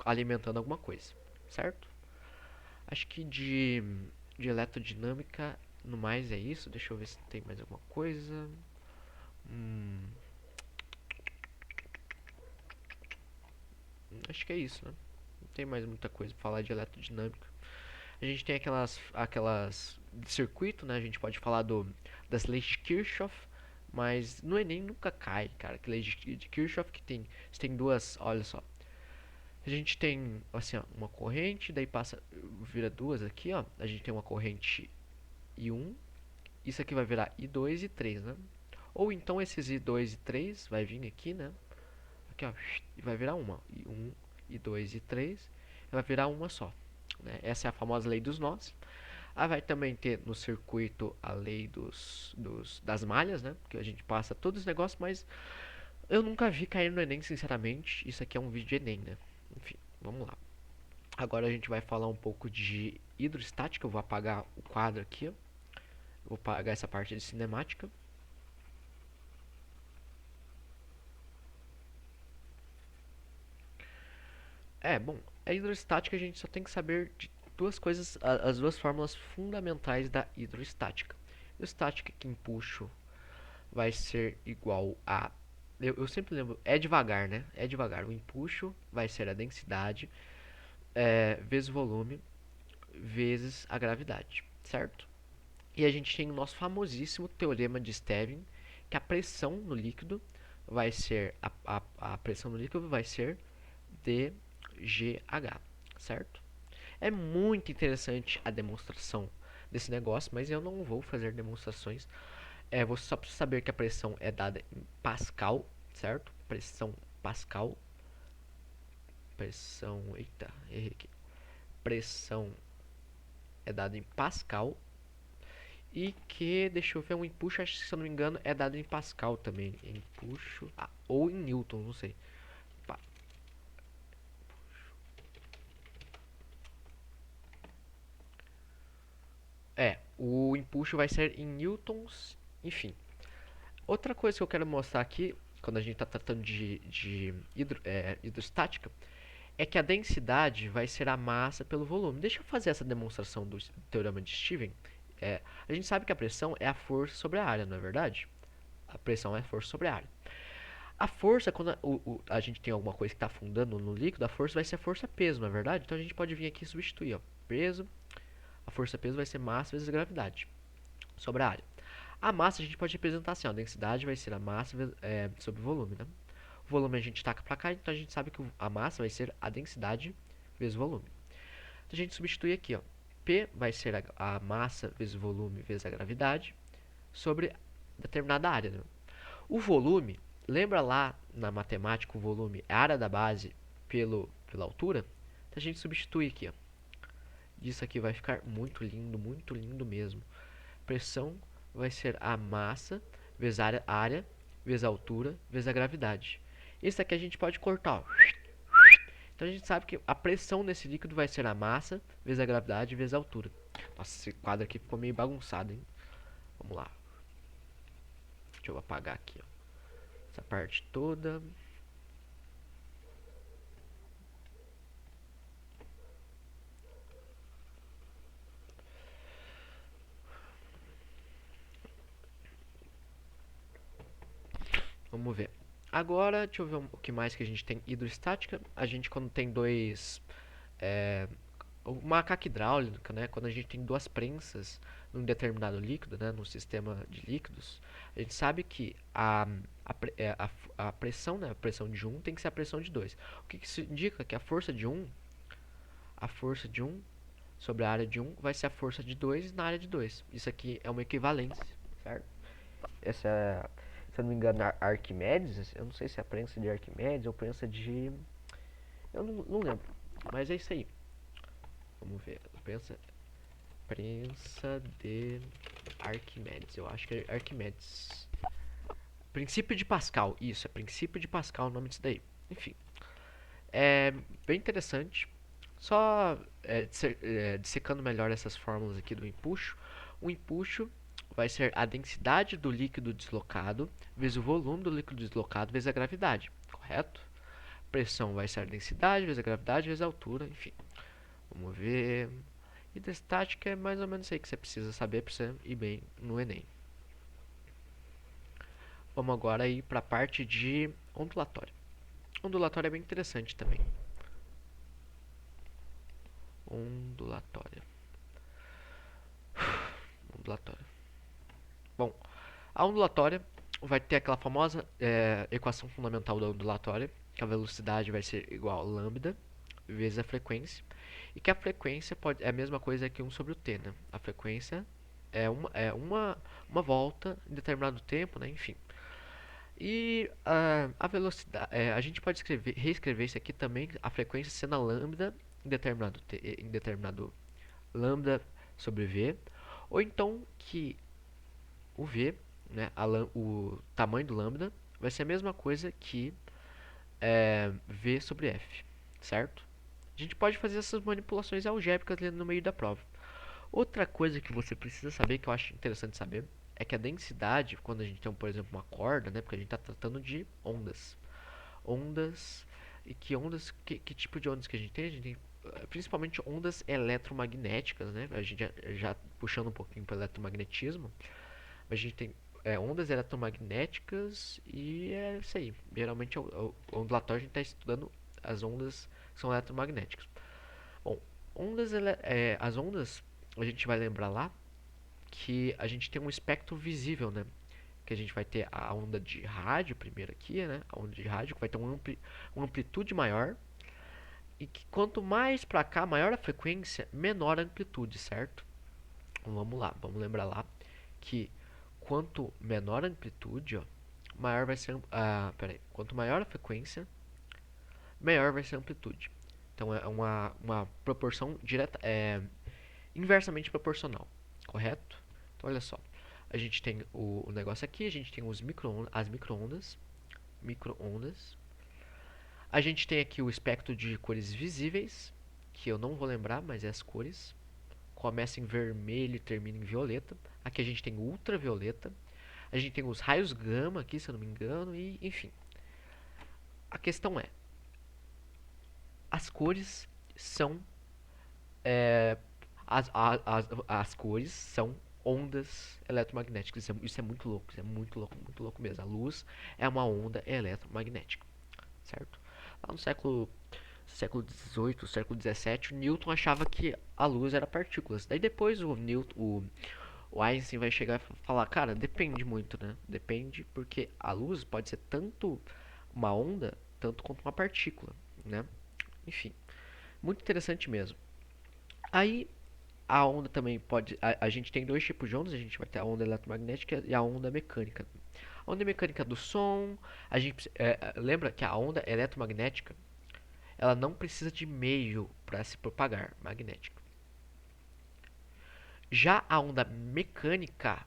Speaker 1: alimentando alguma coisa, certo? Acho que de eletrodinâmica no mais é isso. Deixa eu ver se tem mais alguma coisa. Acho que é isso, né? Não tem mais muita coisa pra falar de eletrodinâmica. A gente tem aquelas de circuito, né? A gente pode falar das leis de Kirchhoff, mas no Enem nunca cai, cara. Que lei de Kirchhoff que tem, você tem duas, olha só. A gente tem assim, ó, uma corrente, daí passa, vira duas aqui, ó. A gente tem uma corrente I1, isso aqui vai virar I2 e 3, né? Ou então esses I2 e 3 vai vir aqui, né? Aqui, ó, e vai virar uma, I1, I2 e 3, vai virar uma só, né? Essa é a famosa lei dos nós. Vai também ter no circuito a lei das malhas, né? Que a gente passa todos os negócios, mas eu nunca vi cair no Enem, sinceramente. Isso aqui é um vídeo de Enem, né? Enfim, vamos lá. Agora a gente vai falar um pouco de hidrostática. Eu vou apagar o quadro aqui, ó. Vou apagar essa parte de cinemática. Bom, a hidrostática a gente só tem que saber de duas coisas, as duas fórmulas fundamentais da hidrostática. Hidrostática que empuxo vai ser igual a. Eu sempre lembro, é devagar, né? É devagar. O empuxo vai ser a densidade vezes o volume vezes a gravidade, certo? E a gente tem o nosso famosíssimo teorema de Stevin, que a pressão no líquido vai ser a pressão no líquido vai ser dGH, certo? É muito interessante a demonstração desse negócio, mas eu não vou fazer demonstrações. Você só precisa saber que a pressão é dada em Pascal, certo? Pressão Pascal. Pressão. Eita, errei aqui. Pressão é dada em Pascal. E que, deixa eu ver, um empuxo, acho que se eu não me engano, é dado em Pascal também. Empuxo. Ou em Newton, não sei. O empuxo vai ser em newtons, enfim. Outra coisa que eu quero mostrar aqui, quando a gente está tratando de hidrostática, é que a densidade vai ser a massa pelo volume. Deixa eu fazer essa demonstração do teorema de Stevin. A gente sabe que a pressão é a força sobre a área, não é verdade? A pressão é a força sobre a área. A força, quando a gente tem alguma coisa que está afundando no líquido, a força vai ser a força-peso, não é verdade? Então a gente pode vir aqui e substituir, ó, peso, a força-peso vai ser massa vezes gravidade sobre a área. A massa a gente pode representar assim, ó, a densidade vai ser a massa sobre o volume, né? O volume a gente taca para cá, então a gente sabe que a massa vai ser a densidade vezes o volume. Então a gente substitui aqui, ó, P vai ser a massa vezes o volume vezes a gravidade sobre determinada área, né? O volume, lembra lá na matemática o volume é a área da base pela altura? Então a gente substitui aqui, ó. Isso aqui vai ficar muito lindo mesmo. Pressão vai ser a massa vezes a área vezes a altura vezes a gravidade. Isso aqui a gente pode cortar, ó. Então a gente sabe que a pressão nesse líquido vai ser a massa vezes a gravidade vezes a altura. Nossa, esse quadro aqui ficou meio bagunçado, hein? Vamos lá. Deixa eu apagar aqui, ó. Essa parte toda. Vamos ver. Agora, deixa eu ver o que mais que a gente tem. Hidrostática. A gente, quando tem dois. Uma caca hidráulica, né? Quando a gente tem duas prensas num determinado líquido, né? Num sistema de líquidos, a gente sabe que a pressão, né? A pressão de um tem que ser a pressão de dois. O que isso indica? Que a força de um sobre a área de um vai ser a força de 2 na área de 2. Isso aqui é uma equivalência, certo? Essa é, se eu não me engano, Arquimedes. Eu não sei se é a prensa de Arquimedes ou prensa de. Eu não lembro. Mas é isso aí. Vamos ver. Prensa de Arquimedes. Eu acho que é Arquimedes. Princípio de Pascal, isso, é princípio de Pascal o nome disso daí. Enfim, é bem interessante. Só dissecando melhor essas fórmulas aqui do empuxo. O empuxo vai ser a densidade do líquido deslocado vezes o volume do líquido deslocado vezes a gravidade, correto? Pressão vai ser a densidade vezes a gravidade vezes a altura, enfim. Vamos ver. Hidrostática é mais ou menos isso aí que você precisa saber para você ir bem no Enem. Vamos agora ir para a parte de ondulatória. Ondulatória é bem interessante também. Ondulatória. Ondulatória. Bom, a ondulatória vai ter aquela famosa equação fundamental da ondulatória, que a velocidade vai ser igual a lambda vezes a frequência, e que a frequência é a mesma coisa que 1 sobre o t, né? A frequência é uma volta em determinado tempo, né? Enfim. E a velocidade, a gente pode reescrever isso aqui também, a frequência sendo a lambda em determinado lambda sobre v, ou então que o v, né, o tamanho do lambda, vai ser a mesma coisa que v sobre f, certo? A gente pode fazer essas manipulações algébricas ali no meio da prova. Outra coisa que você precisa saber, que eu acho interessante saber, é que a densidade, quando a gente tem, por exemplo, uma corda, né, porque a gente está tratando de ondas. Ondas, e que tipo de ondas que a gente tem? A gente tem principalmente ondas eletromagnéticas, né? A gente já puxando um pouquinho para o eletromagnetismo, a gente tem ondas eletromagnéticas e é isso aí. Geralmente o ondulatório a gente está estudando as ondas que são eletromagnéticas. Bom, as ondas, a gente vai lembrar lá que a gente tem um espectro visível, né? Que a gente vai ter a onda de rádio primeiro aqui, né? A onda de rádio que vai ter uma amplitude maior e que quanto mais para cá, maior a frequência, menor a amplitude, certo? Então, vamos lá, vamos lembrar lá que quanto menor a amplitude, ó, maior vai ser quanto maior a frequência, maior vai ser a amplitude. Então é uma proporção direta, inversamente proporcional, correto? Então olha só, a gente tem o negócio aqui, a gente tem as microondas. A gente tem aqui o espectro de cores visíveis, que eu não vou lembrar, mas é as cores. Começa em vermelho e termina em violeta. Aqui a gente tem ultravioleta. A gente tem os raios gama aqui, se eu não me engano, e enfim. A questão é, as cores são as cores são ondas eletromagnéticas. Isso é muito louco, isso é muito louco mesmo. A luz é uma onda eletromagnética, certo? Lá no século XVIII, século XVII, o Newton achava que a luz era partículas. Daí depois o Einstein vai chegar e falar, cara, depende muito, né? Depende porque a luz pode ser tanto uma onda, tanto quanto uma partícula, né? Enfim, muito interessante mesmo. Aí a onda também pode. A gente tem dois tipos de ondas, a gente vai ter a onda eletromagnética e a onda mecânica. A onda mecânica do som, a gente lembra que a onda eletromagnética ela não precisa de meio para se propagar, magnética. Já a onda mecânica,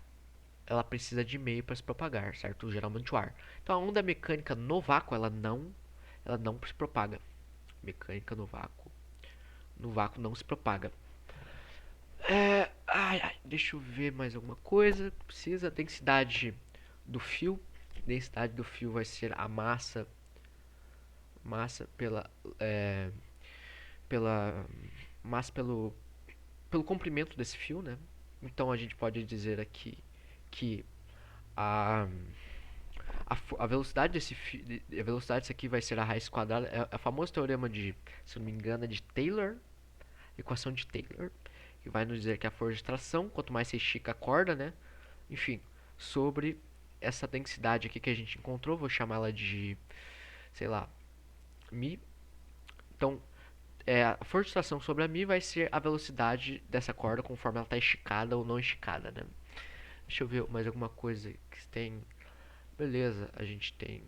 Speaker 1: ela precisa de meio para se propagar, certo? Geralmente o ar. Então a onda mecânica no vácuo, ela não se propaga. Mecânica no vácuo não se propaga. Deixa eu ver mais alguma coisa. Precisa densidade do fio. Densidade do fio vai ser a massa pela massa pelo comprimento desse fio, né? Então a gente pode dizer aqui que a, a velocidade a velocidade disso aqui vai ser a raiz quadrada, é o famoso teorema de, se não me engano, é de Taylor, equação de Taylor, que vai nos dizer que a força de tração, quanto mais você estica a corda, né? Enfim, sobre essa densidade aqui que a gente encontrou, vou chamá-la de, sei lá, mi. Então, a força de tração sobre a mi vai ser a velocidade dessa corda conforme ela está esticada ou não esticada, né? Deixa eu ver mais alguma coisa que tem. Beleza, a gente tem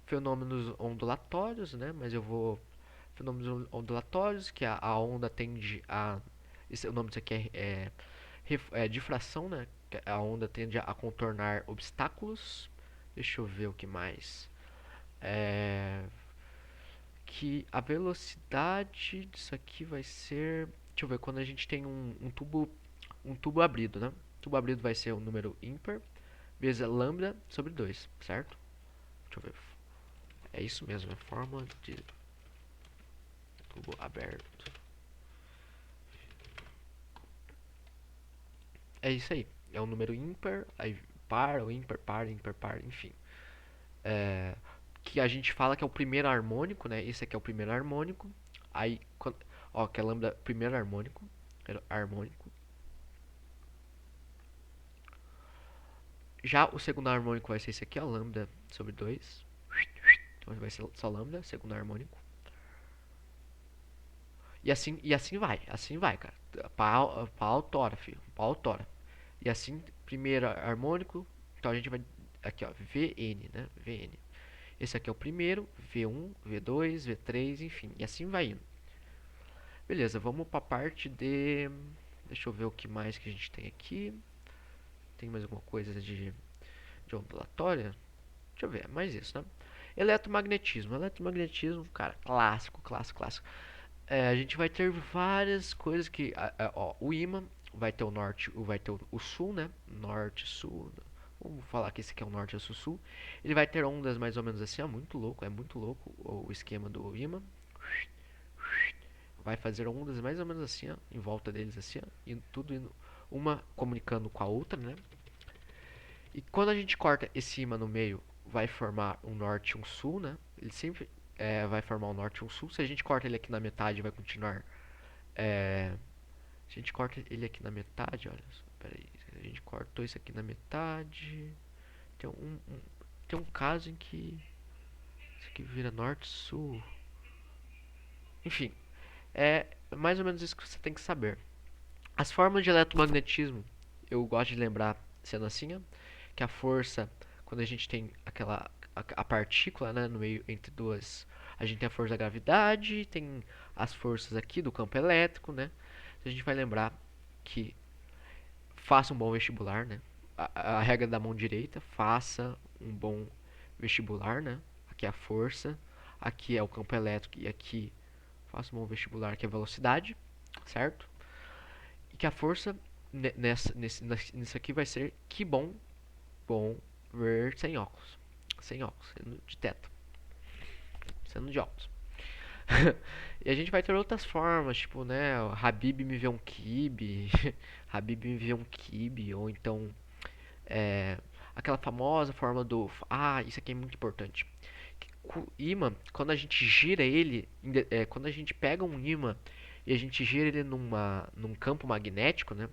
Speaker 1: fenômenos ondulatórios, né? Mas eu vou fenômenos ondulatórios que a onda tende a o nome disso aqui é difração, né? que a onda tende a contornar obstáculos. Deixa eu ver o que mais. Que a velocidade disso aqui vai ser. Deixa eu ver, quando a gente tem um tubo abrido, né? O tubo abrido vai ser o número ímpar vezes lambda sobre 2, certo? Deixa eu ver. É isso mesmo, é fórmula de tubo aberto. É isso aí. É um número ímpar, aí par ou ímpar, par, ímpar, par, enfim. Que a gente fala que é o primeiro harmônico, né? Esse aqui é o primeiro harmônico. Aí, ó, que é lambda primeiro harmônico. Harmônico. Já o segundo harmônico vai ser esse aqui, ó, lambda sobre 2. Então vai ser só lambda, segundo harmônico. Assim vai, cara. Pau tora, filho. Pau tora. E assim, primeiro harmônico, então a gente vai aqui, ó, Vn, né? Vn. Esse aqui é o primeiro, V1, V2, V3, enfim, e assim vai indo. Beleza, vamos para a parte de... Deixa eu ver o que mais que a gente tem aqui. Tem mais alguma coisa de ondulatória? Deixa eu ver, é mais isso, né? Eletromagnetismo. Eletromagnetismo, cara, clássico, clássico, clássico. A gente vai ter várias coisas que... ó, o ímã vai ter o norte, vai ter o sul, né? Norte, sul... Vamos falar que esse aqui é o norte, esse é o sul. Ele vai ter ondas mais ou menos assim, ó, muito louco, é muito louco o esquema do ímã. Vai fazer ondas mais ou menos assim, ó, em volta deles assim, ó, e tudo indo, uma comunicando com a outra, né? E quando a gente corta esse ímã no meio, vai formar um norte e um sul, né? Ele sempre vai formar um norte e um sul. Se a gente corta ele aqui na metade, vai continuar. Se a gente corta ele aqui na metade, olha só, peraí, a gente cortou isso aqui na metade. Tem tem um caso em que isso aqui vira norte-sul. Enfim, é mais ou menos isso que você tem que saber. As formas de eletromagnetismo, eu gosto de lembrar sendo assim, ó, que a força, quando a gente tem a partícula, né, no meio entre duas, a gente tem a força da gravidade, tem as forças aqui do campo elétrico, né? A gente vai lembrar que faça um bom vestibular, né? A regra da mão direita, faça um bom vestibular, né? Aqui é a força, aqui é o campo elétrico e aqui faça um bom vestibular, que é a velocidade, certo? E que a força nisso aqui vai ser que bom ver sem óculos. Sem óculos, sendo de teto. Sendo de óculos. E a gente vai ter outras formas, tipo, né? Habib me vê um kibe. Habib me vê um kibe. Ou então, aquela famosa forma do. Ah, isso aqui é muito importante. O ímã, quando a gente gira ele, quando a gente pega um ímã e a gente gira ele num campo magnético, né?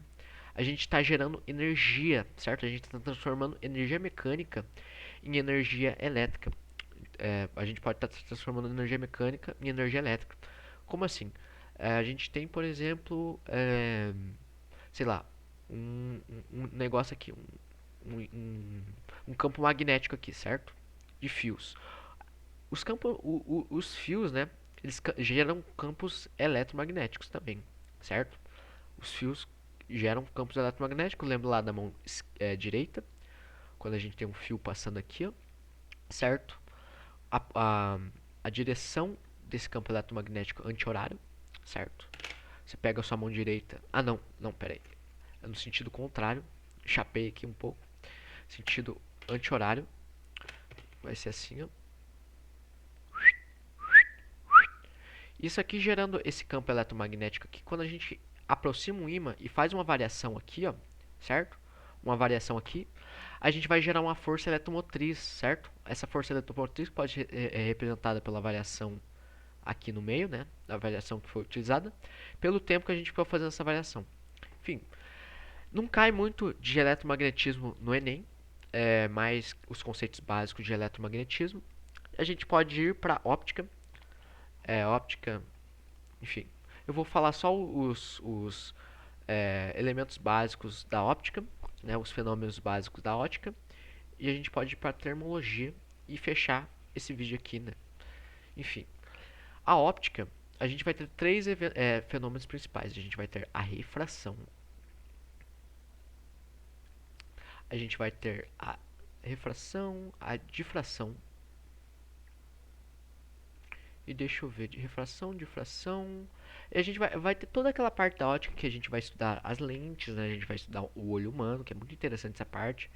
Speaker 1: A gente está gerando energia, certo? A gente está transformando energia mecânica em energia elétrica. A gente pode estar transformando energia mecânica em energia elétrica. Como assim? A gente tem, por exemplo, sei lá, um negócio aqui, um campo magnético aqui, certo? De fios. Os fios, né? Eles geram campos eletromagnéticos também, certo? Os fios geram campos eletromagnéticos. Lembra lá da mão direita, quando a gente tem um fio passando aqui, ó, certo? A, a, a direção desse campo eletromagnético anti-horário, certo? Você pega a sua mão direita. Ah, não, não, pera aí. É no sentido contrário. Chapei aqui um pouco. Sentido anti-horário. Vai ser assim, ó. Isso aqui gerando esse campo eletromagnético aqui, quando a gente aproxima um ímã e faz uma variação aqui, ó, certo? Uma variação aqui, a gente vai gerar uma força eletromotriz, certo? Essa força eletromotriz pode ser representada pela variação aqui no meio, né? A variação que foi utilizada, pelo tempo que a gente ficou fazendo essa variação. Enfim, não cai muito de eletromagnetismo no Enem, mais os conceitos básicos de eletromagnetismo. A gente pode ir para óptica, óptica, enfim. Eu vou falar só os elementos básicos da óptica, né, os fenômenos básicos da óptica, e a gente pode ir para a termologia e fechar esse vídeo aqui, né? Enfim, a óptica, a gente vai ter três fenômenos principais. A gente vai ter a refração, a gente vai ter a refração, a difração. E deixa eu ver, de refração, difração. E a gente vai ter toda aquela parte da ótica que a gente vai estudar as lentes, né? A gente vai estudar o olho humano, que é muito interessante essa parte.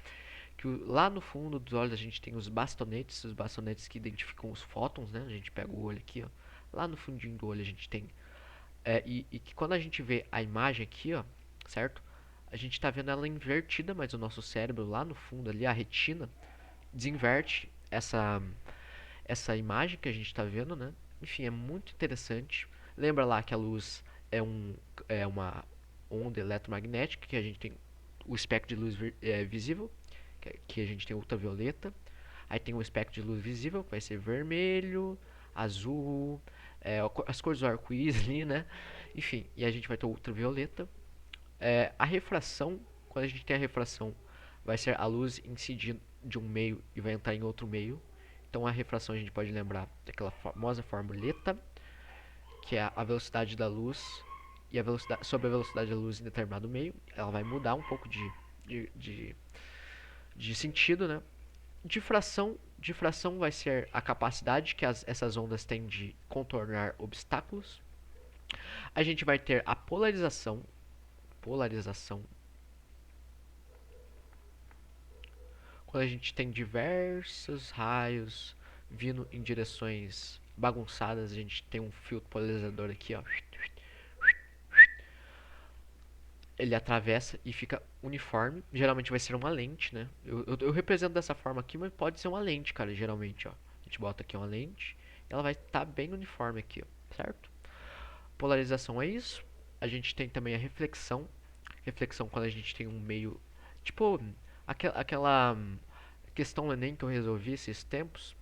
Speaker 1: Que lá no fundo dos olhos a gente tem os bastonetes que identificam os fótons, né? A gente pega o olho aqui, ó. Lá no fundinho do olho a gente tem. E que quando a gente vê a imagem aqui, ó, certo? A gente está vendo ela invertida, mas o nosso cérebro lá no fundo ali, a retina, desinverte essa imagem que a gente está vendo, né? Enfim, é muito interessante. Lembra lá que a luz é uma onda eletromagnética, que a gente tem o espectro de luz visível, que a gente tem ultravioleta. Aí tem o espectro de luz visível, que vai ser vermelho, azul, as cores do arco-íris ali, né? Enfim, e a gente vai ter o ultravioleta. A refração, quando a gente tem a refração, vai ser a luz incidir de um meio e vai entrar em outro meio. Então a refração a gente pode lembrar daquela famosa formuleta, que é a velocidade da luz e a velocidade, sobre a velocidade da luz em determinado meio. Ela vai mudar um pouco de, de, de sentido, né? Difração vai ser a capacidade que essas ondas têm de contornar obstáculos. A gente vai ter a polarização. Polarização. Quando a gente tem diversos raios vindo em direções bagunçadas, a gente tem um filtro polarizador aqui, ó. Ele atravessa e fica uniforme. Geralmente vai ser uma lente, né? Eu represento dessa forma aqui, mas pode ser uma lente, cara, geralmente, ó. A gente bota aqui uma lente, ela vai estar bem uniforme aqui, ó, certo? Polarização é isso. A gente tem também a reflexão. Reflexão quando a gente tem um meio, tipo, aquela questão no Enem que eu resolvi esses tempos,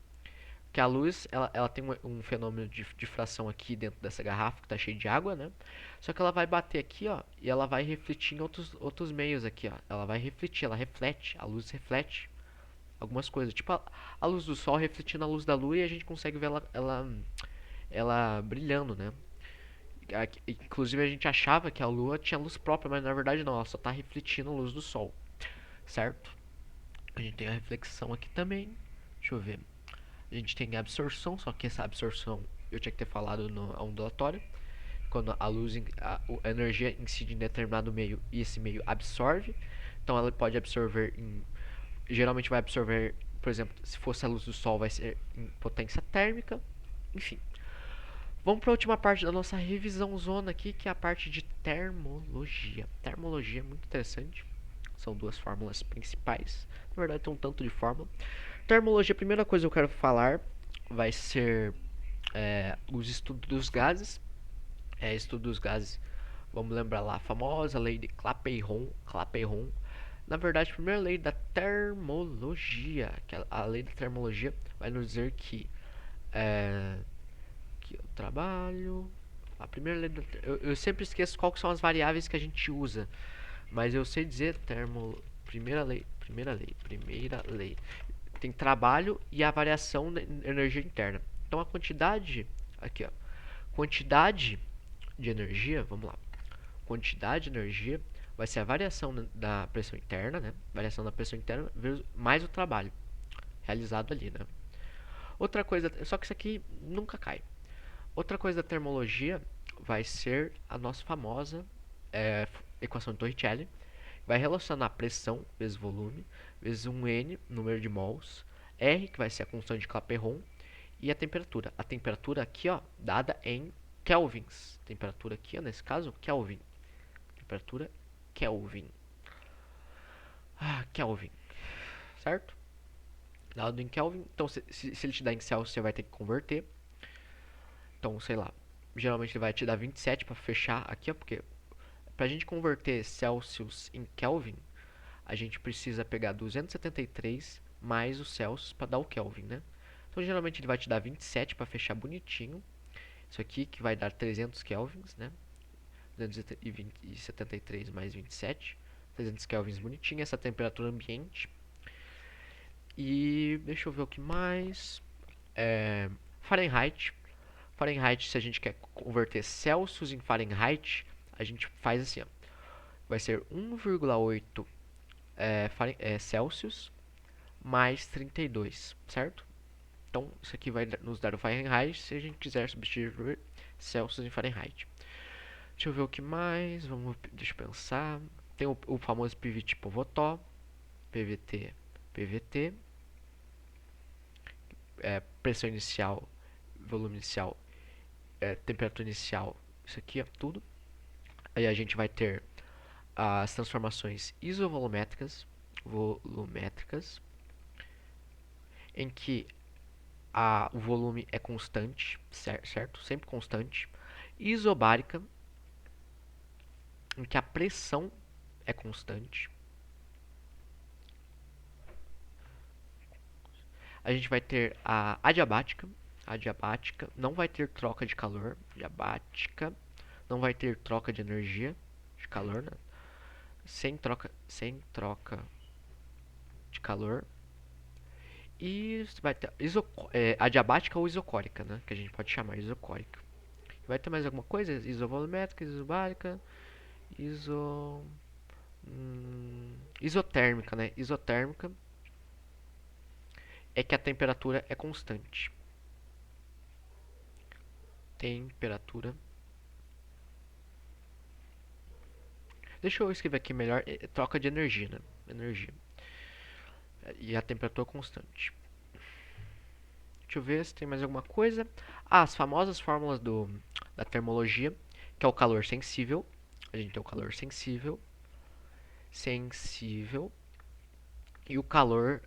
Speaker 1: que a luz ela tem um fenômeno de difração aqui dentro dessa garrafa que está cheia de água, né? Só que ela vai bater aqui, ó, e ela vai refletir em outros meios aqui, ó. Ela vai refletir, ela reflete, a luz reflete algumas coisas, tipo a luz do sol refletindo a luz da lua e a gente consegue ver ela brilhando, né? Inclusive a gente achava que a lua tinha luz própria, mas na verdade não, ela só está refletindo a luz do sol, certo? A gente tem a reflexão aqui também. Deixa eu ver. A gente tem a absorção, só que essa absorção eu tinha que ter falado no ondulatório. Quando a luz, a energia incide em determinado meio e esse meio absorve. Então ela pode absorver geralmente vai absorver, por exemplo, se fosse a luz do sol vai ser em potência térmica. Enfim. Vamos para a última parte da nossa revisão zona aqui, que é a parte de termologia. Termologia é muito interessante. São duas fórmulas principais. Na verdade, tem um tanto de fórmula. Termologia, a primeira coisa que eu quero falar vai ser os estudos dos gases. Estudo dos gases, vamos lembrar lá, a famosa lei de Clapeyron. Clapeyron. Na verdade, a primeira lei da termologia, que a lei da termologia vai nos dizer que eu trabalho. A primeira lei da, eu sempre esqueço quais são as variáveis que a gente usa, mas eu sei dizer primeira lei. Tem trabalho e a variação da energia interna. Então a quantidade aqui, ó, quantidade de energia, vamos lá. Quantidade de energia vai ser a variação da pressão interna, né? Variação da pressão interna mais o trabalho realizado ali, né? Outra coisa, só que isso aqui nunca cai. Outra coisa da termologia vai ser a nossa famosa equação de Torricelli. Vai relacionar pressão vezes volume, vezes um N, número de mols, R, que vai ser a constante de Clapeyron, e a temperatura. A temperatura aqui, ó, dada em kelvins. Temperatura aqui, ó, nesse caso, Kelvin. Temperatura Kelvin. Kelvin, certo? Dado em Kelvin, então se ele te dá em Celsius, você vai ter que converter. Então, sei lá, geralmente ele vai te dar 27 para fechar aqui, ó, porque pra gente converter Celsius em Kelvin, a gente precisa pegar 273 mais o Celsius para dar o Kelvin, né? Então, geralmente ele vai te dar 27 para fechar bonitinho. Isso aqui que vai dar 300 kelvins, né? 273 mais 27, 300 kelvins bonitinho, essa temperatura ambiente. E deixa eu ver o que mais. Fahrenheit. Fahrenheit, se a gente quer converter Celsius em Fahrenheit, a gente faz assim, ó. Vai ser 1,8 Celsius mais 32, certo? Então, isso aqui vai nos dar o Fahrenheit se a gente quiser substituir Celsius em Fahrenheit. Deixa eu ver o que mais. Deixa eu pensar. Tem o famoso PVT Povotó, PVT, PVT, pressão inicial, volume inicial, temperatura inicial, isso aqui é tudo. Aí a gente vai ter as transformações isovolumétricas, em que o volume é constante, certo? Sempre constante. Isobárica, em que a pressão é constante. A gente vai ter a adiabática. A adiabática não vai ter troca de calor. Adiabática não vai ter troca de energia, de calor, né? Sem troca de calor. E vai ter adiabática ou isocórica, né? Que a gente pode chamar isocórica. Vai ter mais alguma coisa? Isovolumétrica, isobárica, iso... isotérmica, né? Isotérmica é que a temperatura é constante. Temperatura. Deixa eu escrever aqui melhor. Troca de energia, né? Energia. E a temperatura constante. Deixa eu ver se tem mais alguma coisa. As famosas fórmulas da termologia, que é o calor sensível. A gente tem o calor sensível. Sensível. E o calor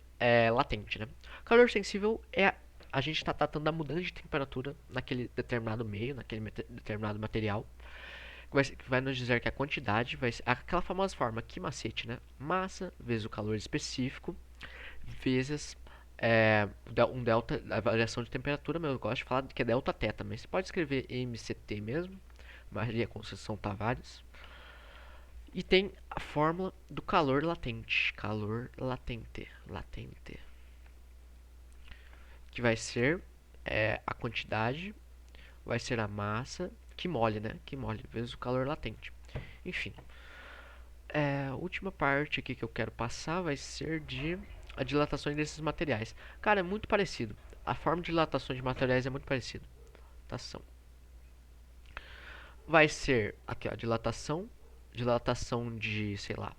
Speaker 1: latente, né? O calor sensível é a gente está tratando da mudança de temperatura naquele determinado meio, naquele determinado material. Que vai nos dizer que a quantidade vai ser aquela famosa forma, que macete, né? Massa vezes o calor específico vezes um delta, a variação de temperatura, mas eu gosto de falar que é delta teta, mas você pode escrever MCT mesmo, Maria Conceição Tavares. E tem a fórmula do calor latente, latente, que vai ser a quantidade, vai ser a massa que mole, né? Que mole vezes o calor latente. Enfim, a última parte aqui que eu quero passar vai ser de a dilatação desses materiais. Cara, é muito parecido. A forma de dilatação de materiais é muito parecida. Dilatação. Vai ser aqui a dilatação de, sei lá,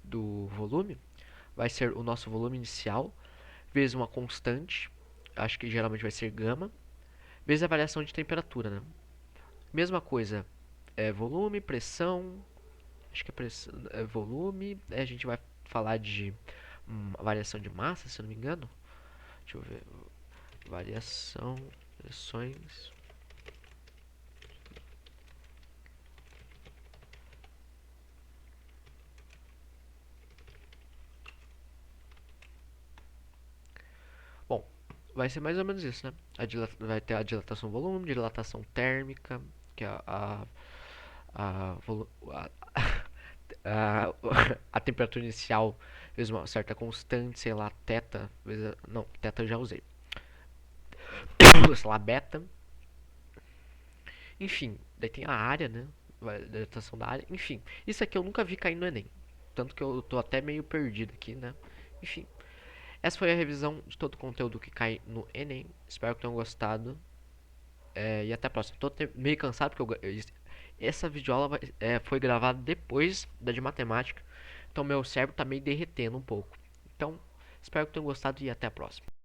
Speaker 1: do volume. Vai ser o nosso volume inicial vezes uma constante. Acho que geralmente vai ser gama. Vezes a variação de temperatura, né? Mesma coisa. Volume, pressão. Acho que volume. A gente vai falar de variação de massa, se eu não me engano. Deixa eu ver. Variação, pressões. Bom, vai ser mais ou menos isso, né? Vai ter a dilatação volume, dilatação térmica, que é a, a, a temperatura inicial vezes uma certa constante, sei lá, teta, vezes, não, teta eu já usei. Sei lá, beta. Enfim, daí tem a área, né? A dilatação da área. Enfim, isso aqui eu nunca vi cair no Enem. Tanto que eu tô até meio perdido aqui, né? Enfim, essa foi a revisão de todo o conteúdo que cai no Enem. Espero que tenham gostado. E até a próxima. Tô meio cansado porque essa videoaula foi gravada depois da de matemática. Então meu cérebro tá meio derretendo um pouco. Então, espero que tenham gostado e até a próxima.